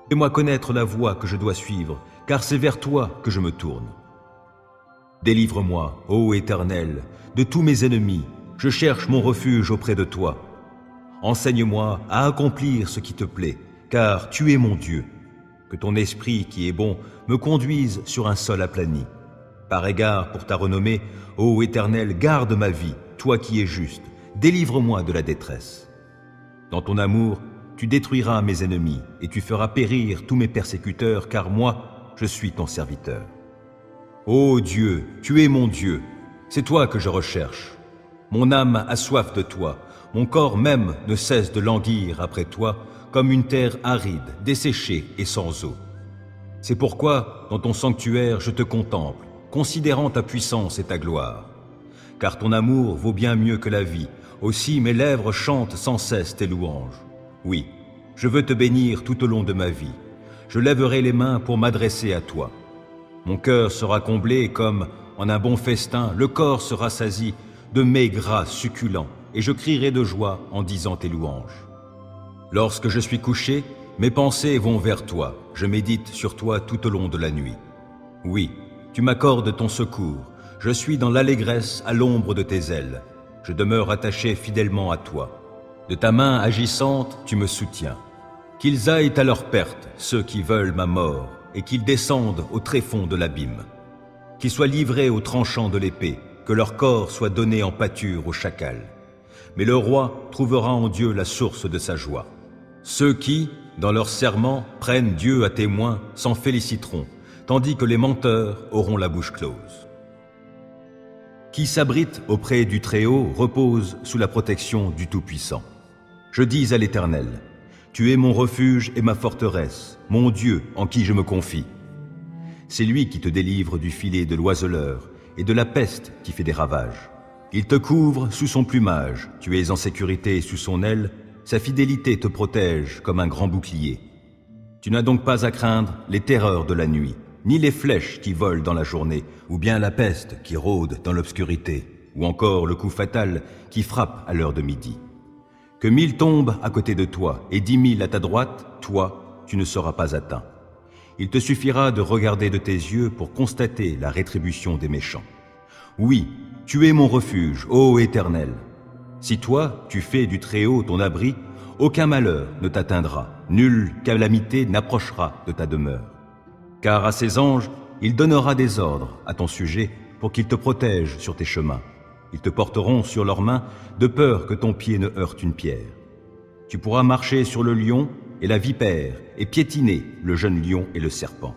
Fais-moi connaître la voie que je dois suivre, car c'est vers toi que je me tourne. Délivre-moi, ô Éternel, de tous mes ennemis, je cherche mon refuge auprès de toi. Enseigne-moi à accomplir ce qui te plaît, car tu es mon Dieu. Que ton esprit qui est bon me conduise sur un sol aplani. Par égard pour ta renommée, ô Éternel, garde ma vie, toi qui es juste, délivre-moi de la détresse. Dans ton amour, tu détruiras mes ennemis et tu feras périr tous mes persécuteurs, car moi, je suis ton serviteur. Ô Dieu, tu es mon Dieu, c'est toi que je recherche. Mon âme a soif de toi, mon corps même ne cesse de languir après toi, comme une terre aride, desséchée et sans eau. C'est pourquoi, dans ton sanctuaire, je te contemple, considérant ta puissance et ta gloire. Car ton amour vaut bien mieux que la vie, aussi mes lèvres chantent sans cesse tes louanges. Oui, je veux te bénir tout au long de ma vie. Je lèverai les mains pour m'adresser à toi. Mon cœur sera comblé comme, en un bon festin, le corps se rassasie de mets gras succulents, et je crierai de joie en disant tes louanges. Lorsque je suis couché, mes pensées vont vers toi, je médite sur toi tout au long de la nuit. Oui, tu m'accordes ton secours, je suis dans l'allégresse à l'ombre de tes ailes, je demeure attaché fidèlement à toi. De ta main agissante, tu me soutiens. Qu'ils aillent à leur perte, ceux qui veulent ma mort, et qu'ils descendent au tréfonds de l'abîme. Qu'ils soient livrés aux tranchants de l'épée, que leur corps soit donné en pâture aux chacals. Mais le roi trouvera en Dieu la source de sa joie. Ceux qui, dans leur serment, prennent Dieu à témoin s'en féliciteront, tandis que les menteurs auront la bouche close. Qui s'abrite auprès du Très-Haut repose sous la protection du Tout-Puissant. Je dis à l'Éternel, tu es mon refuge et ma forteresse, mon Dieu en qui je me confie. C'est lui qui te délivre du filet de l'oiseleur et de la peste qui fait des ravages. Il te couvre sous son plumage, tu es en sécurité sous son aile, sa fidélité te protège comme un grand bouclier. Tu n'as donc pas à craindre les terreurs de la nuit, ni les flèches qui volent dans la journée, ou bien la peste qui rôde dans l'obscurité. ou encore le coup fatal qui frappe à l'heure de midi. Que 1000 tombent à côté de toi et 10 000 à ta droite, toi, tu ne seras pas atteint. Il te suffira de regarder de tes yeux pour constater la rétribution des méchants. Oui, tu es mon refuge, ô Éternel. Si toi, tu fais du Très-Haut ton abri, aucun malheur ne t'atteindra, nulle calamité n'approchera de ta demeure. Car à ses anges, il donnera des ordres à ton sujet pour qu'ils te protègent sur tes chemins. Ils te porteront sur leurs mains de peur que ton pied ne heurte une pierre. Tu pourras marcher sur le lion et la vipère et piétiner le jeune lion et le serpent.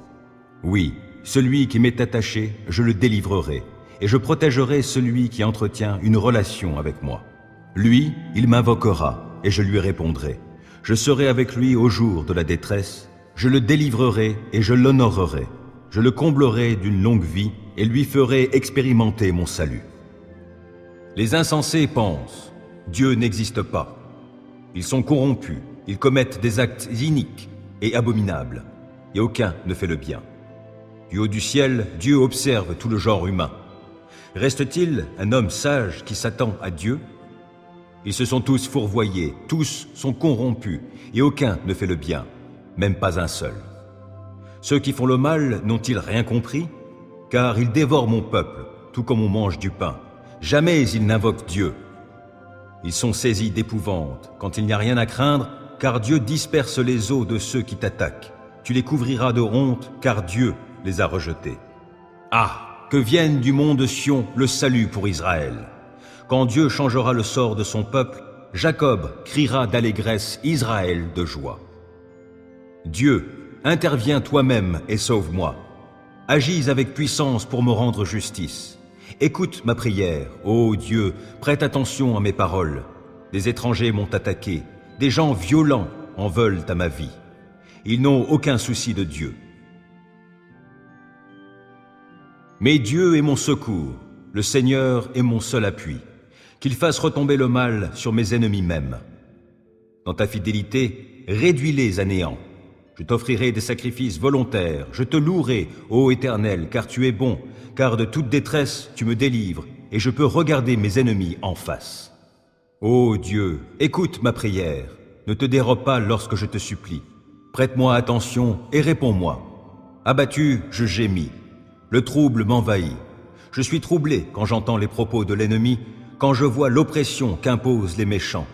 Oui, celui qui m'est attaché, je le délivrerai et je protégerai celui qui entretient une relation avec moi. Lui, il m'invoquera et je lui répondrai. Je serai avec lui au jour de la détresse, je le délivrerai et je l'honorerai. Je le comblerai d'une longue vie et lui ferai expérimenter mon salut. Les insensés pensent, Dieu n'existe pas. Ils sont corrompus, ils commettent des actes iniques et abominables, et aucun ne fait le bien. Du haut du ciel, Dieu observe tout le genre humain. Reste-t-il un homme sage qui s'attend à Dieu? Ils se sont tous fourvoyés, tous sont corrompus, et aucun ne fait le bien, même pas un seul. Ceux qui font le mal n'ont-ils rien compris? Car ils dévorent mon peuple, tout comme on mange du pain. Jamais ils n'invoquent Dieu. Ils sont saisis d'épouvante quand il n'y a rien à craindre, car Dieu disperse les os de ceux qui t'attaquent. Tu les couvriras de honte, car Dieu les a rejetés. Ah, que vienne du mont de Sion le salut pour Israël. Quand Dieu changera le sort de son peuple, Jacob criera d'allégresse, Israël de joie. Dieu, interviens toi-même et sauve-moi. Agis avec puissance pour me rendre justice. Écoute ma prière, ô Dieu, prête attention à mes paroles. Des étrangers m'ont attaqué, des gens violents en veulent à ma vie. Ils n'ont aucun souci de Dieu. Mais Dieu est mon secours, le Seigneur est mon seul appui. Qu'il fasse retomber le mal sur mes ennemis même. Dans ta fidélité, réduis-les à néant. Je t'offrirai des sacrifices volontaires, je te louerai, ô Éternel, car tu es bon, car de toute détresse tu me délivres, et je peux regarder mes ennemis en face. Ô Dieu, écoute ma prière, ne te dérobe pas lorsque je te supplie. Prête-moi attention et réponds-moi. Abattu, je gémis. Le trouble m'envahit. Je suis troublé quand j'entends les propos de l'ennemi, quand je vois l'oppression qu'imposent les méchants.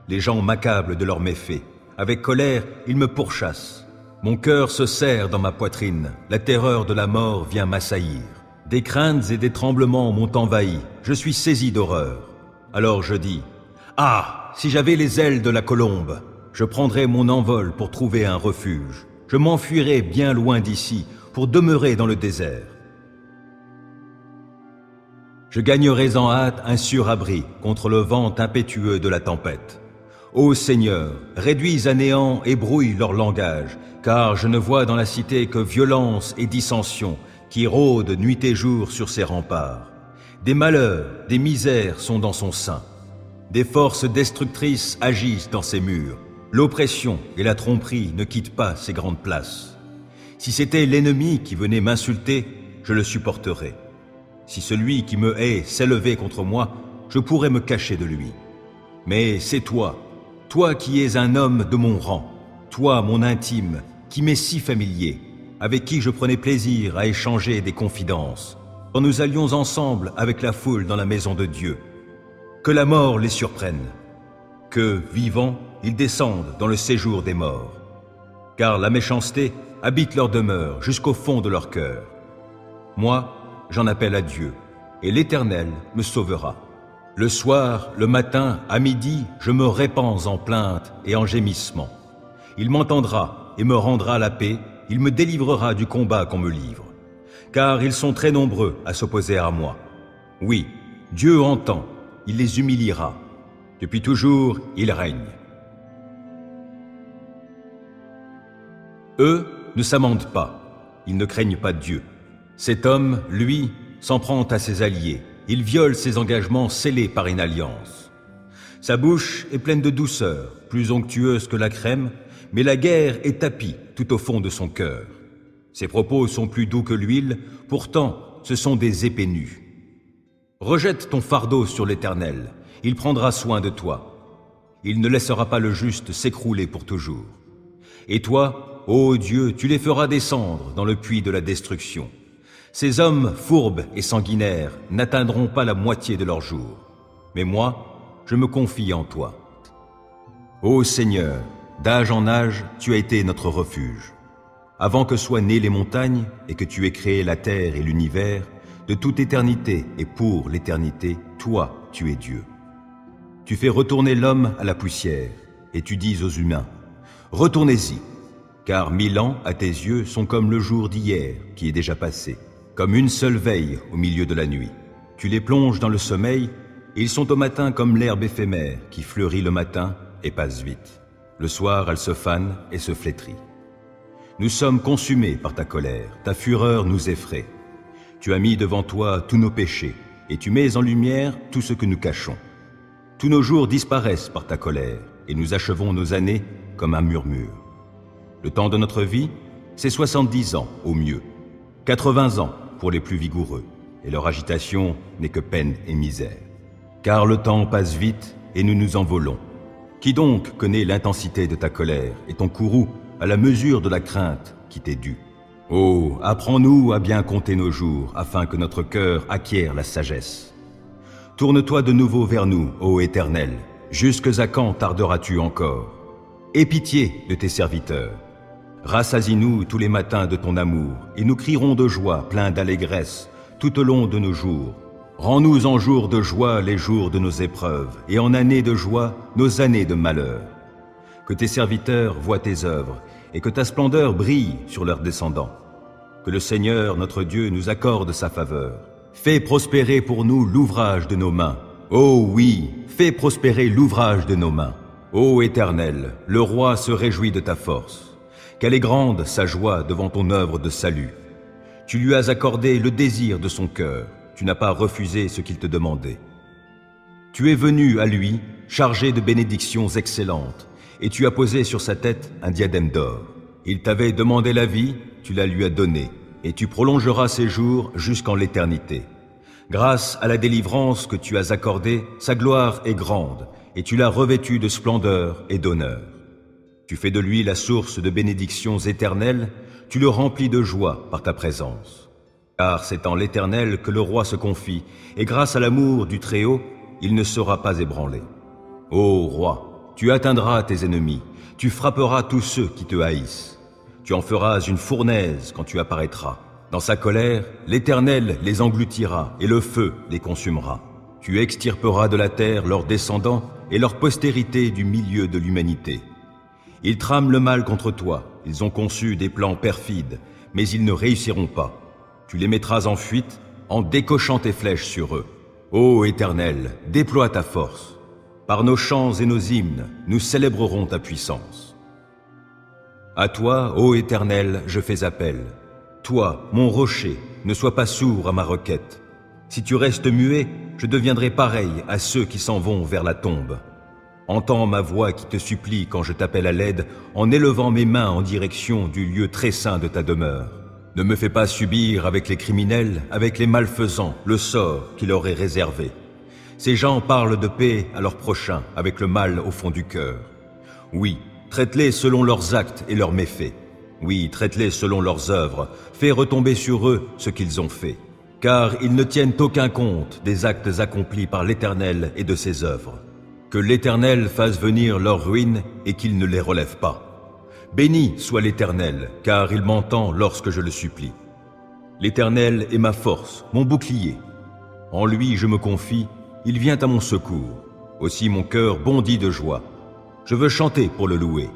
Les gens m'accablent de leurs méfaits. Avec colère, ils me pourchassent. Mon cœur se serre dans ma poitrine. La terreur de la mort vient m'assaillir. Des craintes et des tremblements m'ont envahi. Je suis saisi d'horreur. Alors je dis, « Ah, si j'avais les ailes de la colombe, je prendrais mon envol pour trouver un refuge. Je m'enfuirais bien loin d'ici pour demeurer dans le désert. Je gagnerais en hâte un sûr abri contre le vent impétueux de la tempête. Ô Seigneur, réduis à néant et brouille leur langage, car je ne vois dans la cité que violence et dissension qui rôdent nuit et jour sur ses remparts. Des malheurs, des misères sont dans son sein. Des forces destructrices agissent dans ses murs. L'oppression et la tromperie ne quittent pas ses grandes places. Si c'était l'ennemi qui venait m'insulter, je le supporterais. Si celui qui me hait s'élevait contre moi, je pourrais me cacher de lui. Mais c'est toi, toi qui es un homme de mon rang, toi mon intime, qui m'es si familier, avec qui je prenais plaisir à échanger des confidences, quand nous allions ensemble avec la foule dans la maison de Dieu. Que la mort les surprenne, que, vivants, ils descendent dans le séjour des morts. Car la méchanceté habite leur demeure jusqu'au fond de leur cœur. Moi, j'en appelle à Dieu, et l'Éternel me sauvera. Le soir, le matin, à midi, je me répands en plaintes et en gémissements. Il m'entendra et me rendra la paix, il me délivrera du combat qu'on me livre. Car ils sont très nombreux à s'opposer à moi. Oui, Dieu entend, il les humiliera. Depuis toujours, il règne. Eux ne s'amendent pas, ils ne craignent pas Dieu. Cet homme, lui, s'en prend à ses alliés. Il viole ses engagements scellés par une alliance. Sa bouche est pleine de douceur, plus onctueuse que la crème, mais la guerre est tapie tout au fond de son cœur. Ses propos sont plus doux que l'huile, pourtant ce sont des épées nues. Rejette ton fardeau sur l'Éternel, il prendra soin de toi. Il ne laissera pas le juste s'écrouler pour toujours. Et toi, ô Dieu, tu les feras descendre dans le puits de la destruction. Ces hommes fourbes et sanguinaires n'atteindront pas la moitié de leur jour. Mais moi, je me confie en toi. Ô Seigneur, d'âge en âge, tu as été notre refuge. Avant que soient nées les montagnes et que tu aies créé la terre et l'univers, de toute éternité et pour l'éternité, toi, tu es Dieu. Tu fais retourner l'homme à la poussière, et tu dis aux humains, « Retournez-y, car 1000 ans à tes yeux sont comme le jour d'hier qui est déjà passé, comme une seule veille au milieu de la nuit. Tu les plonges dans le sommeil, et ils sont au matin comme l'herbe éphémère qui fleurit le matin et passe vite. Le soir, elle se fane et se flétrit. Nous sommes consumés par ta colère, ta fureur nous effraie. Tu as mis devant toi tous nos péchés, et tu mets en lumière tout ce que nous cachons. Tous nos jours disparaissent par ta colère, et nous achevons nos années comme un murmure. Le temps de notre vie, c'est 70 ans au mieux, 80 ans pour les plus vigoureux, et leur agitation n'est que peine et misère. Car le temps passe vite et nous nous envolons. Qui donc connaît l'intensité de ta colère et ton courroux à la mesure de la crainte qui t'est due? Oh, apprends-nous à bien compter nos jours, afin que notre cœur acquiert la sagesse. Tourne-toi de nouveau vers nous, ô Éternel, jusque à quand tarderas-tu encore? Aie pitié de tes serviteurs. Rassasie-nous tous les matins de ton amour, et nous crierons de joie, pleins d'allégresse, tout au long de nos jours. Rends-nous en jours de joie les jours de nos épreuves, et en années de joie nos années de malheur. Que tes serviteurs voient tes œuvres, et que ta splendeur brille sur leurs descendants. Que le Seigneur, notre Dieu, nous accorde sa faveur. Fais prospérer pour nous l'ouvrage de nos mains. Oh oui, fais prospérer l'ouvrage de nos mains. Ô Éternel, le roi se réjouit de ta force. Quelle est grande sa joie devant ton œuvre de salut. Tu lui as accordé le désir de son cœur. Tu n'as pas refusé ce qu'il te demandait. Tu es venu à lui, chargé de bénédictions excellentes, et tu as posé sur sa tête un diadème d'or. Il t'avait demandé la vie, tu la lui as donnée, et tu prolongeras ses jours jusqu'en l'éternité. Grâce à la délivrance que tu as accordée, sa gloire est grande, et tu l'as revêtu de splendeur et d'honneur. Tu fais de lui la source de bénédictions éternelles, tu le remplis de joie par ta présence. Car c'est en l'Éternel que le roi se confie, et grâce à l'amour du Très-Haut, il ne sera pas ébranlé. Ô roi, tu atteindras tes ennemis, tu frapperas tous ceux qui te haïssent. Tu en feras une fournaise quand tu apparaîtras. Dans sa colère, l'Éternel les engloutira et le feu les consumera. Tu extirperas de la terre leurs descendants et leur postérité du milieu de l'humanité. Ils trament le mal contre toi, ils ont conçu des plans perfides, mais ils ne réussiront pas. Tu les mettras en fuite en décochant tes flèches sur eux. Ô Éternel, déploie ta force. Par nos chants et nos hymnes, nous célébrerons ta puissance. À toi, ô Éternel, je fais appel. Toi, mon rocher, ne sois pas sourd à ma requête. Si tu restes muet, je deviendrai pareil à ceux qui s'en vont vers la tombe. Entends ma voix qui te supplie quand je t'appelle à l'aide en élevant mes mains en direction du lieu très saint de ta demeure. Ne me fais pas subir avec les criminels, avec les malfaisants, le sort qui leur est réservé. Ces gens parlent de paix à leurs prochains, avec le mal au fond du cœur. Oui, traite-les selon leurs actes et leurs méfaits. Oui, traite-les selon leurs œuvres, fais retomber sur eux ce qu'ils ont fait. Car ils ne tiennent aucun compte des actes accomplis par l'Éternel et de ses œuvres. Que l'Éternel fasse venir leur ruine et qu'il ne les relève pas. Béni soit l'Éternel, car il m'entend lorsque je le supplie. L'Éternel est ma force, mon bouclier. En lui je me confie, il vient à mon secours. Aussi mon cœur bondit de joie. Je veux chanter pour le louer.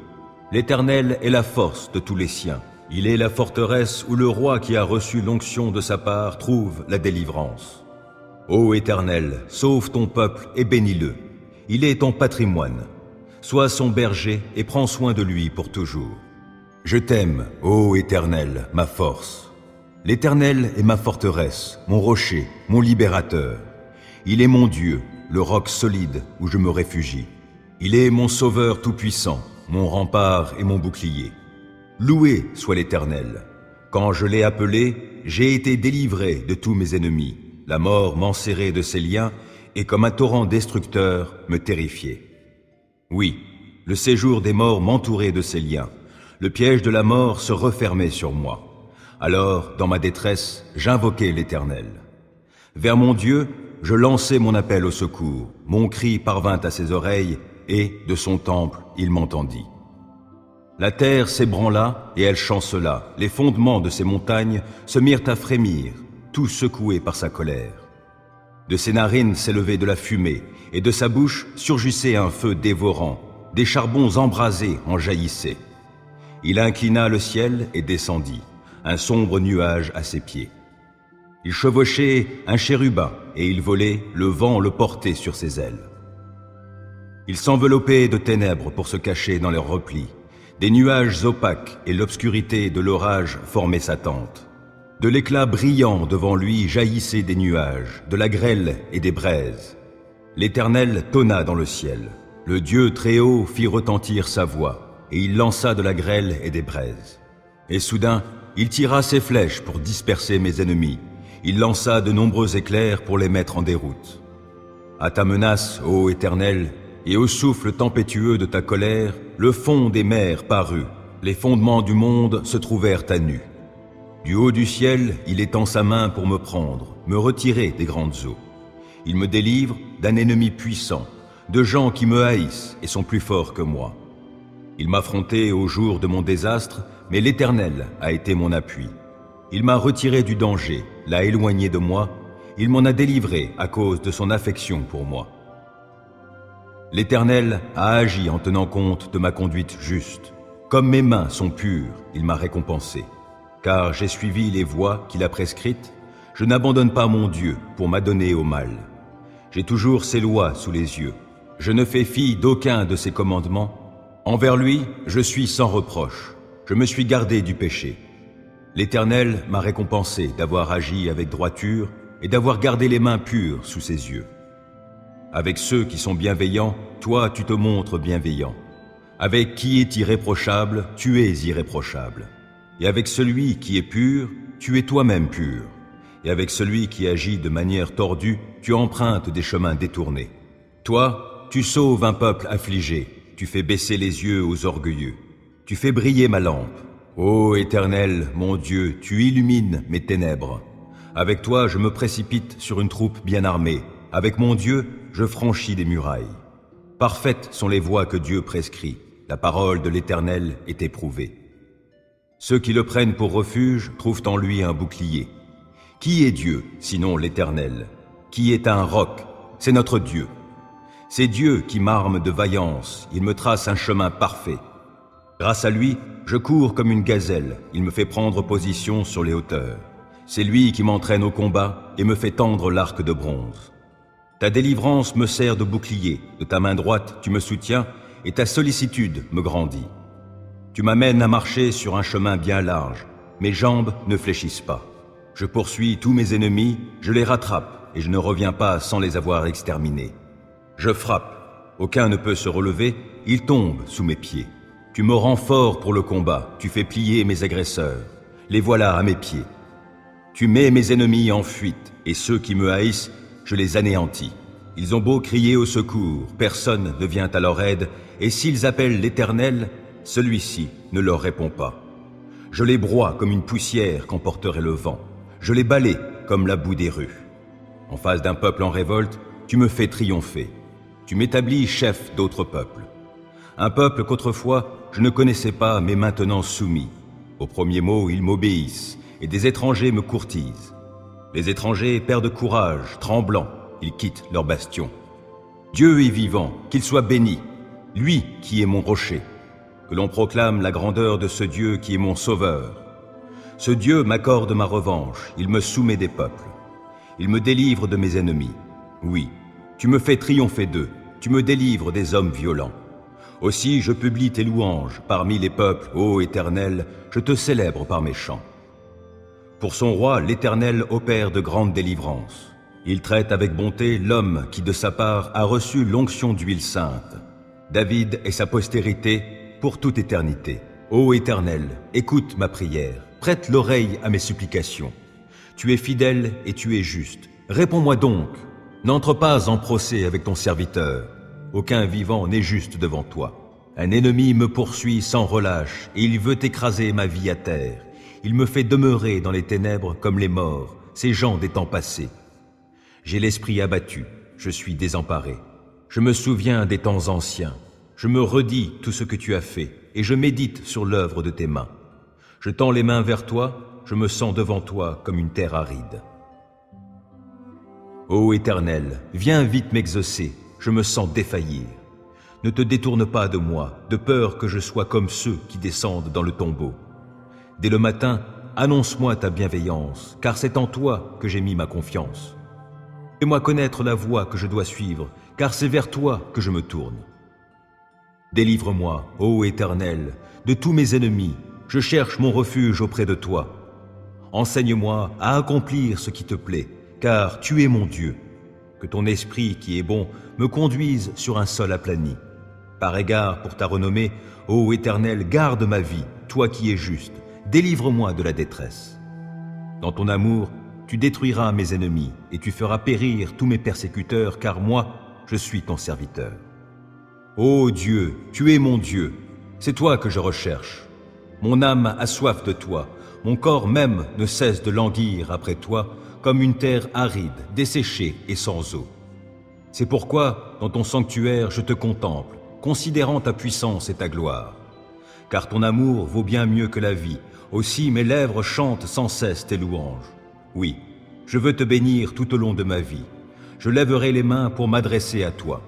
L'Éternel est la force de tous les siens. Il est la forteresse où le roi qui a reçu l'onction de sa part trouve la délivrance. Ô Éternel, sauve ton peuple et bénis-le. Il est ton patrimoine. Sois son berger et prends soin de lui pour toujours. Je t'aime, ô Éternel, ma force. L'Éternel est ma forteresse, mon rocher, mon libérateur. Il est mon Dieu, le roc solide où je me réfugie. Il est mon sauveur tout-puissant, mon rempart et mon bouclier. Loué soit l'Éternel. Quand je l'ai appelé, j'ai été délivré de tous mes ennemis. la mort m'enserrait de ses liens et comme un torrent destructeur me terrifiait. Oui, le séjour des morts m'entourait de ses liens. Le piège de la mort se refermait sur moi. Alors, dans ma détresse, j'invoquai l'Éternel. Vers mon Dieu, je lançai mon appel au secours. Mon cri parvint à ses oreilles et, de son temple, il m'entendit. La terre s'ébranla et elle chancela. Les fondements de ces montagnes se mirent à frémir, tout secoués par sa colère. De ses narines s'élevait de la fumée, et de sa bouche surgissait un feu dévorant. Des charbons embrasés en jaillissaient. Il inclina le ciel et descendit, un sombre nuage à ses pieds. Il chevauchait un chérubin, et il volait, le vent le portait sur ses ailes. Il s'enveloppait de ténèbres pour se cacher dans leurs replis. Des nuages opaques et l'obscurité de l'orage formaient sa tente. De l'éclat brillant devant lui jaillissaient des nuages, de la grêle et des braises. L'Éternel tonna dans le ciel. Le Dieu très haut fit retentir sa voix, et il lança de la grêle et des braises. Et soudain, il tira ses flèches pour disperser mes ennemis. Il lança de nombreux éclairs pour les mettre en déroute. À ta menace, ô Éternel, et au souffle tempétueux de ta colère, le fond des mers parut. Les fondements du monde se trouvèrent à nu. Du haut du ciel, il étend sa main pour me prendre, me retirer des grandes eaux. Il me délivre d'un ennemi puissant, de gens qui me haïssent et sont plus forts que moi. Il m'affrontait au jour de mon désastre, mais l'Éternel a été mon appui. Il m'a retiré du danger, l'a éloigné de moi, il m'en a délivré à cause de son affection pour moi. L'Éternel a agi en tenant compte de ma conduite juste. Comme mes mains sont pures, il m'a récompensé. Car j'ai suivi les voies qu'il a prescrites, je n'abandonne pas mon Dieu pour m'adonner au mal. J'ai toujours ses lois sous les yeux. Je ne fais fi d'aucun de ses commandements. Envers lui, je suis sans reproche. Je me suis gardé du péché. L'Éternel m'a récompensé d'avoir agi avec droiture et d'avoir gardé les mains pures sous ses yeux. Avec ceux qui sont bienveillants, toi tu te montres bienveillant. Avec qui est irréprochable, tu es irréprochable. Et avec celui qui est pur, tu es toi-même pur. Et avec celui qui agit de manière tordue, tu empruntes des chemins détournés. Toi, tu sauves un peuple affligé, tu fais baisser les yeux aux orgueilleux. Tu fais briller ma lampe. Ô Éternel, mon Dieu, tu illumines mes ténèbres. Avec toi, je me précipite sur une troupe bien armée. Avec mon Dieu, je franchis des murailles. Parfaites sont les voies que Dieu prescrit. La parole de l'Éternel est éprouvée. Ceux qui le prennent pour refuge trouvent en lui un bouclier. Qui est Dieu, sinon l'Éternel? Qui est un roc? C'est notre Dieu. C'est Dieu qui m'arme de vaillance, il me trace un chemin parfait. Grâce à lui, je cours comme une gazelle, il me fait prendre position sur les hauteurs. C'est lui qui m'entraîne au combat et me fait tendre l'arc de bronze. Ta délivrance me sert de bouclier, de ta main droite tu me soutiens et ta sollicitude me grandit. Tu m'amènes à marcher sur un chemin bien large, mes jambes ne fléchissent pas. Je poursuis tous mes ennemis, je les rattrape et je ne reviens pas sans les avoir exterminés. Je frappe, aucun ne peut se relever, ils tombent sous mes pieds. Tu me rends fort pour le combat, tu fais plier mes agresseurs, les voilà à mes pieds. Tu mets mes ennemis en fuite et ceux qui me haïssent, je les anéantis. Ils ont beau crier au secours, personne ne vient à leur aide, et s'ils appellent l'Éternel, celui-ci ne leur répond pas. Je les broie comme une poussière qu'emporterait le vent. Je les balaie comme la boue des rues. En face d'un peuple en révolte, tu me fais triompher. Tu m'établis chef d'autres peuples. Un peuple qu'autrefois je ne connaissais pas, mais maintenant soumis. Au premier mot, ils m'obéissent, et des étrangers me courtisent. Les étrangers perdent courage, tremblants, ils quittent leur bastion. Dieu est vivant, qu'il soit béni, lui qui est mon rocher. Que l'on proclame la grandeur de ce Dieu qui est mon sauveur. Ce Dieu m'accorde ma revanche, il me soumet des peuples. Il me délivre de mes ennemis. Oui, tu me fais triompher d'eux, tu me délivres des hommes violents. Aussi je publie tes louanges parmi les peuples, ô Éternel, je te célèbre par mes chants. Pour son roi, l'Éternel opère de grandes délivrances. Il traite avec bonté l'homme qui de sa part a reçu l'onction d'huile sainte. David et sa postérité pour toute éternité. Ô Éternel, écoute ma prière, prête l'oreille à mes supplications. Tu es fidèle et tu es juste, Réponds-moi donc, n'entre pas en procès avec ton serviteur. Aucun vivant n'est juste devant toi. Un ennemi me poursuit sans relâche, et il veut écraser ma vie à terre. Il me fait demeurer dans les ténèbres comme les morts, ces gens des temps passés. J'ai l'esprit abattu, je suis désemparé. Je me souviens des temps anciens. Je me redis tout ce que tu as fait, et je médite sur l'œuvre de tes mains. Je tends les mains vers toi, je me sens devant toi comme une terre aride. Ô Éternel, viens vite m'exaucer, je me sens défaillir. Ne te détourne pas de moi, de peur que je sois comme ceux qui descendent dans le tombeau. Dès le matin, annonce-moi ta bienveillance, car c'est en toi que j'ai mis ma confiance. Fais-moi connaître la voie que je dois suivre, car c'est vers toi que je me tourne. Délivre-moi, ô Éternel, de tous mes ennemis, je cherche mon refuge auprès de toi. Enseigne-moi à accomplir ce qui te plaît, car tu es mon Dieu. Que ton esprit qui est bon me conduise sur un sol aplani. Par égard pour ta renommée, ô Éternel, garde ma vie, toi qui es juste, délivre-moi de la détresse. Dans ton amour, tu détruiras mes ennemis et tu feras périr tous mes persécuteurs, car moi, je suis ton serviteur. Ô Dieu, tu es mon Dieu, c'est toi que je recherche. Mon âme a soif de toi, mon corps même ne cesse de languir après toi, comme une terre aride, desséchée et sans eau. C'est pourquoi, dans ton sanctuaire, je te contemple, considérant ta puissance et ta gloire. Car ton amour vaut bien mieux que la vie, aussi mes lèvres chantent sans cesse tes louanges. Oui, je veux te bénir tout au long de ma vie. Je lèverai les mains pour m'adresser à toi.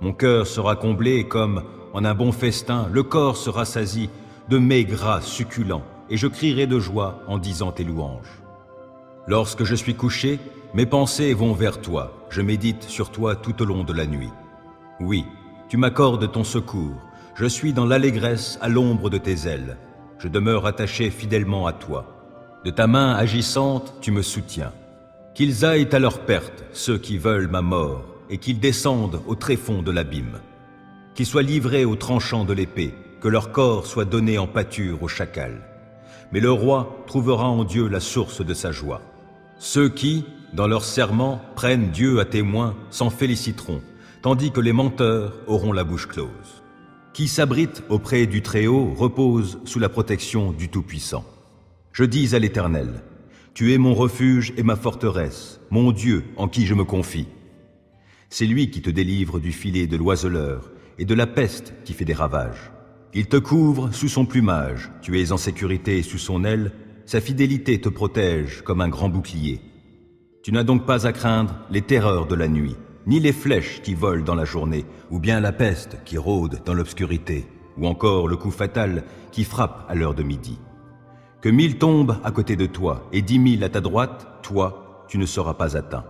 Mon cœur sera comblé comme, en un bon festin, le corps se rassasie de mets gras succulents, et je crierai de joie en disant tes louanges. Lorsque je suis couché, mes pensées vont vers toi, je médite sur toi tout au long de la nuit. Oui, tu m'accordes ton secours, je suis dans l'allégresse à l'ombre de tes ailes. Je demeure attaché fidèlement à toi. De ta main agissante, tu me soutiens. Qu'ils aillent à leur perte, ceux qui veulent ma mort, et qu'ils descendent au tréfonds de l'abîme. Qu'ils soient livrés aux tranchants de l'épée, que leur corps soit donné en pâture au chacal. Mais le roi trouvera en Dieu la source de sa joie. Ceux qui, dans leur serment, prennent Dieu à témoin s'en féliciteront, tandis que les menteurs auront la bouche close. Qui s'abrite auprès du Très-Haut repose sous la protection du Tout-Puissant. Je dis à l'Éternel, tu es mon refuge et ma forteresse, mon Dieu en qui je me confie. C'est lui qui te délivre du filet de l'oiseleur et de la peste qui fait des ravages. Il te couvre sous son plumage, tu es en sécurité sous son aile, sa fidélité te protège comme un grand bouclier. Tu n'as donc pas à craindre les terreurs de la nuit, ni les flèches qui volent dans la journée, ou bien la peste qui rôde dans l'obscurité, ou encore le coup fatal qui frappe à l'heure de midi. Que 1000 tombent à côté de toi et 10 000 à ta droite, toi, tu ne seras pas atteint.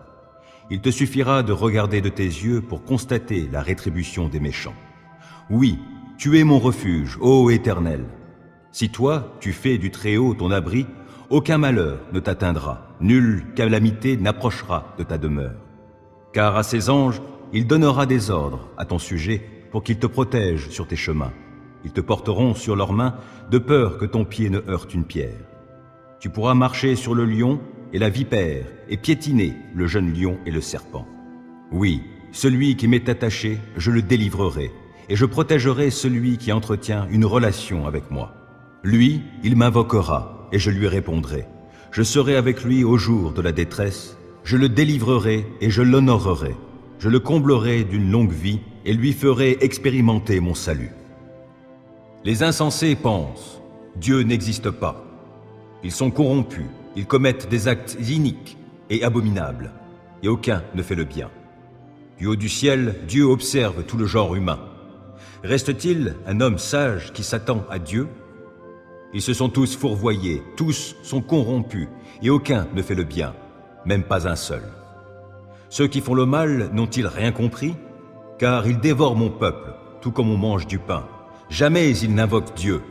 Il te suffira de regarder de tes yeux pour constater la rétribution des méchants. Oui, tu es mon refuge, ô Éternel. Si toi, tu fais du Très-Haut ton abri, aucun malheur ne t'atteindra, nulle calamité n'approchera de ta demeure. Car à ses anges, il donnera des ordres à ton sujet pour qu'ils te protègent sur tes chemins. Ils te porteront sur leurs mains de peur que ton pied ne heurte une pierre. Tu pourras marcher sur le lion et la vipère et piétiner le jeune lion et le serpent. Oui, celui qui m'est attaché, je le délivrerai, et je protégerai celui qui entretient une relation avec moi. Lui, il m'invoquera, et je lui répondrai. Je serai avec lui au jour de la détresse, je le délivrerai et je l'honorerai. Je le comblerai d'une longue vie et lui ferai expérimenter mon salut. Les insensés pensent, Dieu n'existe pas. Ils sont corrompus, ils commettent des actes iniques et abominables, et aucun ne fait le bien. Du haut du ciel, Dieu observe tout le genre humain. Reste-t-il un homme sage qui s'attend à Dieu? Ils se sont tous fourvoyés, tous sont corrompus, et aucun ne fait le bien, même pas un seul. Ceux qui font le mal n'ont-ils rien compris? Car ils dévorent mon peuple, tout comme on mange du pain. Jamais ils n'invoquent Dieu.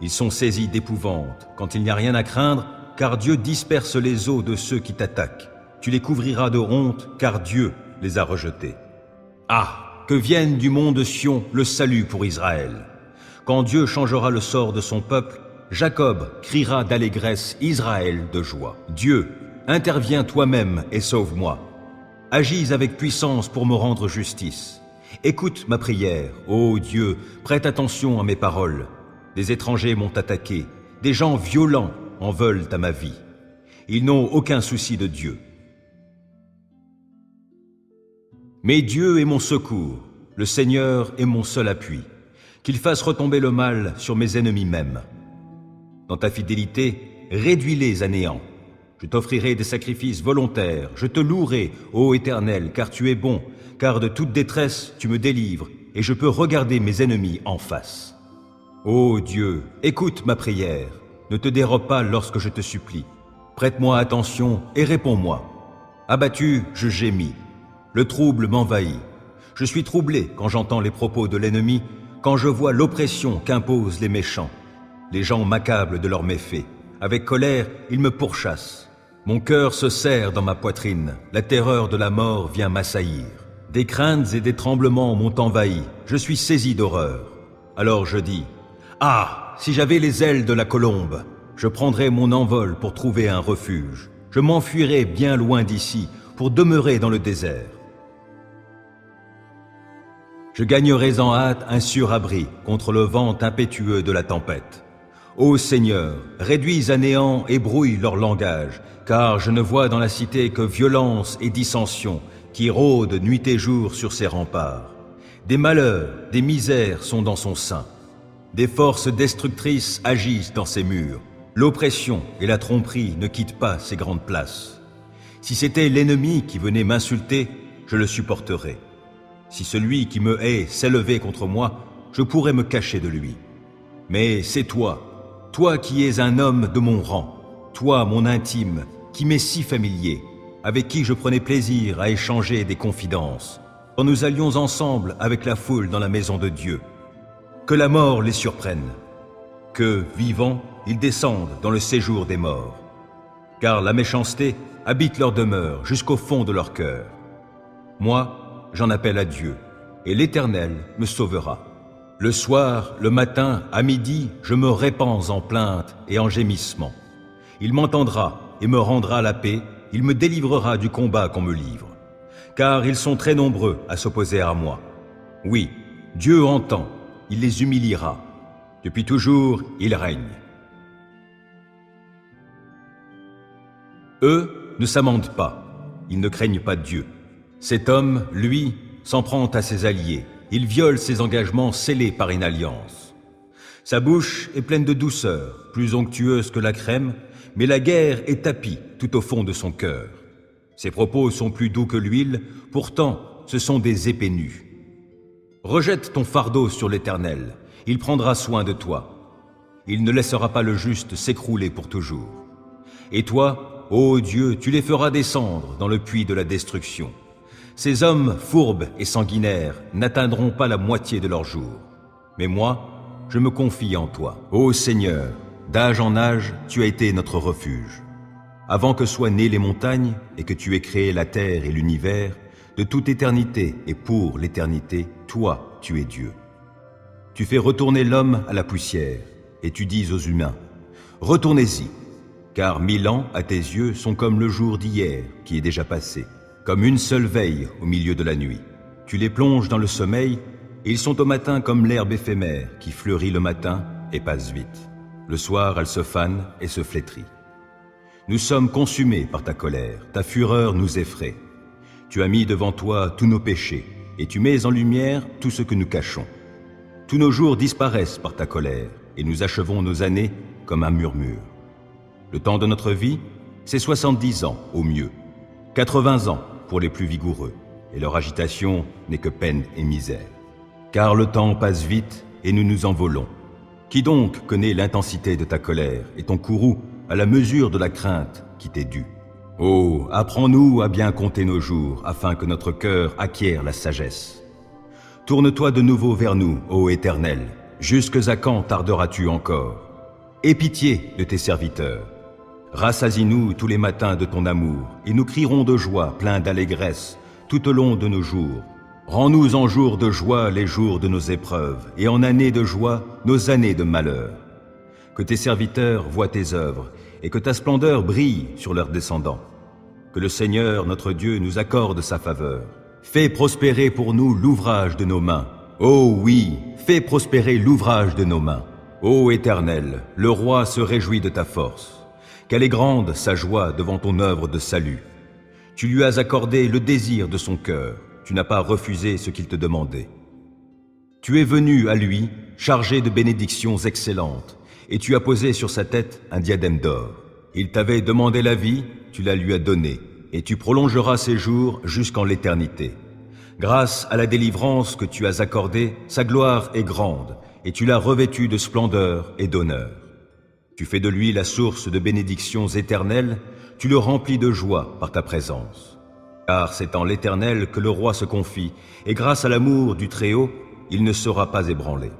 Ils sont saisis d'épouvante quand il n'y a rien à craindre, car Dieu disperse les os de ceux qui t'attaquent. Tu les couvriras de honte, car Dieu les a rejetés. Ah, que vienne du mont de Sion le salut pour Israël. Quand Dieu changera le sort de son peuple, Jacob criera d'allégresse, Israël de joie. Dieu, interviens toi-même et sauve-moi. Agis avec puissance pour me rendre justice. Écoute ma prière, ô Dieu, prête attention à mes paroles. Des étrangers m'ont attaqué, des gens violents en veulent à ma vie. Ils n'ont aucun souci de Dieu. Mais Dieu est mon secours, le Seigneur est mon seul appui. Qu'il fasse retomber le mal sur mes ennemis même. Dans ta fidélité, réduis-les à néant. Je t'offrirai des sacrifices volontaires, je te louerai, ô Éternel, car tu es bon, car de toute détresse tu me délivres, et je peux regarder mes ennemis en face. Ô Dieu, écoute ma prière, ne te dérobe pas lorsque je te supplie. Prête-moi attention et réponds-moi. Abattu, je gémis. Le trouble m'envahit. Je suis troublé quand j'entends les propos de l'ennemi, quand je vois l'oppression qu'imposent les méchants. Les gens m'accablent de leurs méfaits. Avec colère, ils me pourchassent. Mon cœur se serre dans ma poitrine. La terreur de la mort vient m'assaillir. Des craintes et des tremblements m'ont envahi. Je suis saisi d'horreur. Alors je dis, « Ah, si j'avais les ailes de la colombe, je prendrais mon envol pour trouver un refuge. Je m'enfuirais bien loin d'ici pour demeurer dans le désert. Je gagnerais en hâte un sûr abri contre le vent impétueux de la tempête. Ô Seigneur, réduis à néant et brouille leur langage, car je ne vois dans la cité que violence et dissension qui rôdent nuit et jour sur ses remparts. Des malheurs, des misères sont dans son sein. Des forces destructrices agissent dans ses murs. L'oppression et la tromperie ne quittent pas ces grandes places. Si c'était l'ennemi qui venait m'insulter, je le supporterais. Si celui qui me hait s'élevait contre moi, je pourrais me cacher de lui. Mais c'est toi, toi qui es un homme de mon rang, toi mon intime, qui m'est si familier, avec qui je prenais plaisir à échanger des confidences, quand nous allions ensemble avec la foule dans la maison de Dieu. Que la mort les surprenne, que, vivants, ils descendent dans le séjour des morts. Car la méchanceté habite leur demeure jusqu'au fond de leur cœur. Moi, j'en appelle à Dieu, et l'Éternel me sauvera. Le soir, le matin, à midi, je me répands en plaintes et en gémissements. Il m'entendra et me rendra la paix, il me délivrera du combat qu'on me livre. Car ils sont très nombreux à s'opposer à moi. Oui, Dieu entend, il les humiliera. Depuis toujours, il règne. Eux ne s'amendent pas, ils ne craignent pas Dieu. Cet homme, lui, s'en prend à ses alliés. Il viole ses engagements scellés par une alliance. Sa bouche est pleine de douceur, plus onctueuse que la crème, mais la guerre est tapie tout au fond de son cœur. Ses propos sont plus doux que l'huile, pourtant ce sont des épées nues. Rejette ton fardeau sur l'Éternel, il prendra soin de toi. Il ne laissera pas le juste s'écrouler pour toujours. Et toi, ô Dieu, tu les feras descendre dans le puits de la destruction. Ces hommes fourbes et sanguinaires n'atteindront pas la moitié de leurs jours. Mais moi, je me confie en toi. Ô Seigneur, d'âge en âge, tu as été notre refuge. Avant que soient nées les montagnes et que tu aies créé la terre et l'univers, de toute éternité et pour l'éternité, toi, tu es Dieu. Tu fais retourner l'homme à la poussière et tu dis aux humains, « Retournez-y, car 1000 ans à tes yeux sont comme le jour d'hier qui est déjà passé. » Comme une seule veille au milieu de la nuit. Tu les plonges dans le sommeil, et ils sont au matin comme l'herbe éphémère qui fleurit le matin et passe vite. Le soir, elle se fane et se flétrit. Nous sommes consumés par ta colère, ta fureur nous effraie. Tu as mis devant toi tous nos péchés, et tu mets en lumière tout ce que nous cachons. Tous nos jours disparaissent par ta colère, et nous achevons nos années comme un murmure. Le temps de notre vie, c'est 70 ans au mieux, 80 ans pour les plus vigoureux, et leur agitation n'est que peine et misère. Car le temps passe vite et nous nous envolons. Qui donc connaît l'intensité de ta colère et ton courroux à la mesure de la crainte qui t'est due? Oh, apprends-nous à bien compter nos jours, afin que notre cœur acquiert la sagesse. Tourne-toi de nouveau vers nous, ô Éternel. Jusque à quand tarderas-tu encore? Aie pitié de tes serviteurs. Rassasie-nous tous les matins de ton amour, et nous crierons de joie, pleins d'allégresse, tout au long de nos jours. Rends-nous en jours de joie les jours de nos épreuves, et en années de joie nos années de malheur. Que tes serviteurs voient tes œuvres, et que ta splendeur brille sur leurs descendants. Que le Seigneur, notre Dieu, nous accorde sa faveur. Fais prospérer pour nous l'ouvrage de nos mains. Oh oui, fais prospérer l'ouvrage de nos mains. Ô Éternel, le roi se réjouit de ta force. Quelle est grande sa joie devant ton œuvre de salut. Tu lui as accordé le désir de son cœur. Tu n'as pas refusé ce qu'il te demandait. Tu es venu à lui, chargé de bénédictions excellentes, et tu as posé sur sa tête un diadème d'or. Il t'avait demandé la vie, tu la lui as donnée, et tu prolongeras ses jours jusqu'en l'éternité. Grâce à la délivrance que tu as accordée, sa gloire est grande, et tu l'as revêtu de splendeur et d'honneur. Tu fais de lui la source de bénédictions éternelles, tu le remplis de joie par ta présence. Car c'est en l'Éternel que le roi se confie, et grâce à l'amour du Très-Haut, il ne sera pas ébranlé.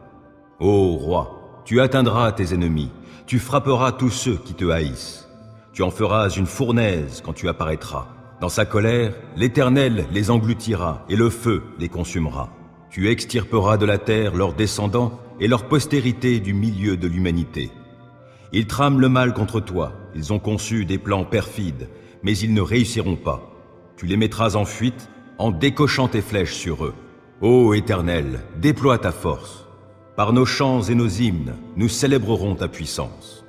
Ô roi, tu atteindras tes ennemis, tu frapperas tous ceux qui te haïssent. Tu en feras une fournaise quand tu apparaîtras. Dans sa colère, l'Éternel les engloutira et le feu les consumera. Tu extirperas de la terre leurs descendants et leur postérité du milieu de l'humanité. Ils trament le mal contre toi, ils ont conçu des plans perfides, mais ils ne réussiront pas. Tu les mettras en fuite en décochant tes flèches sur eux. Ô Éternel, déploie ta force. Par nos chants et nos hymnes, nous célébrerons ta puissance.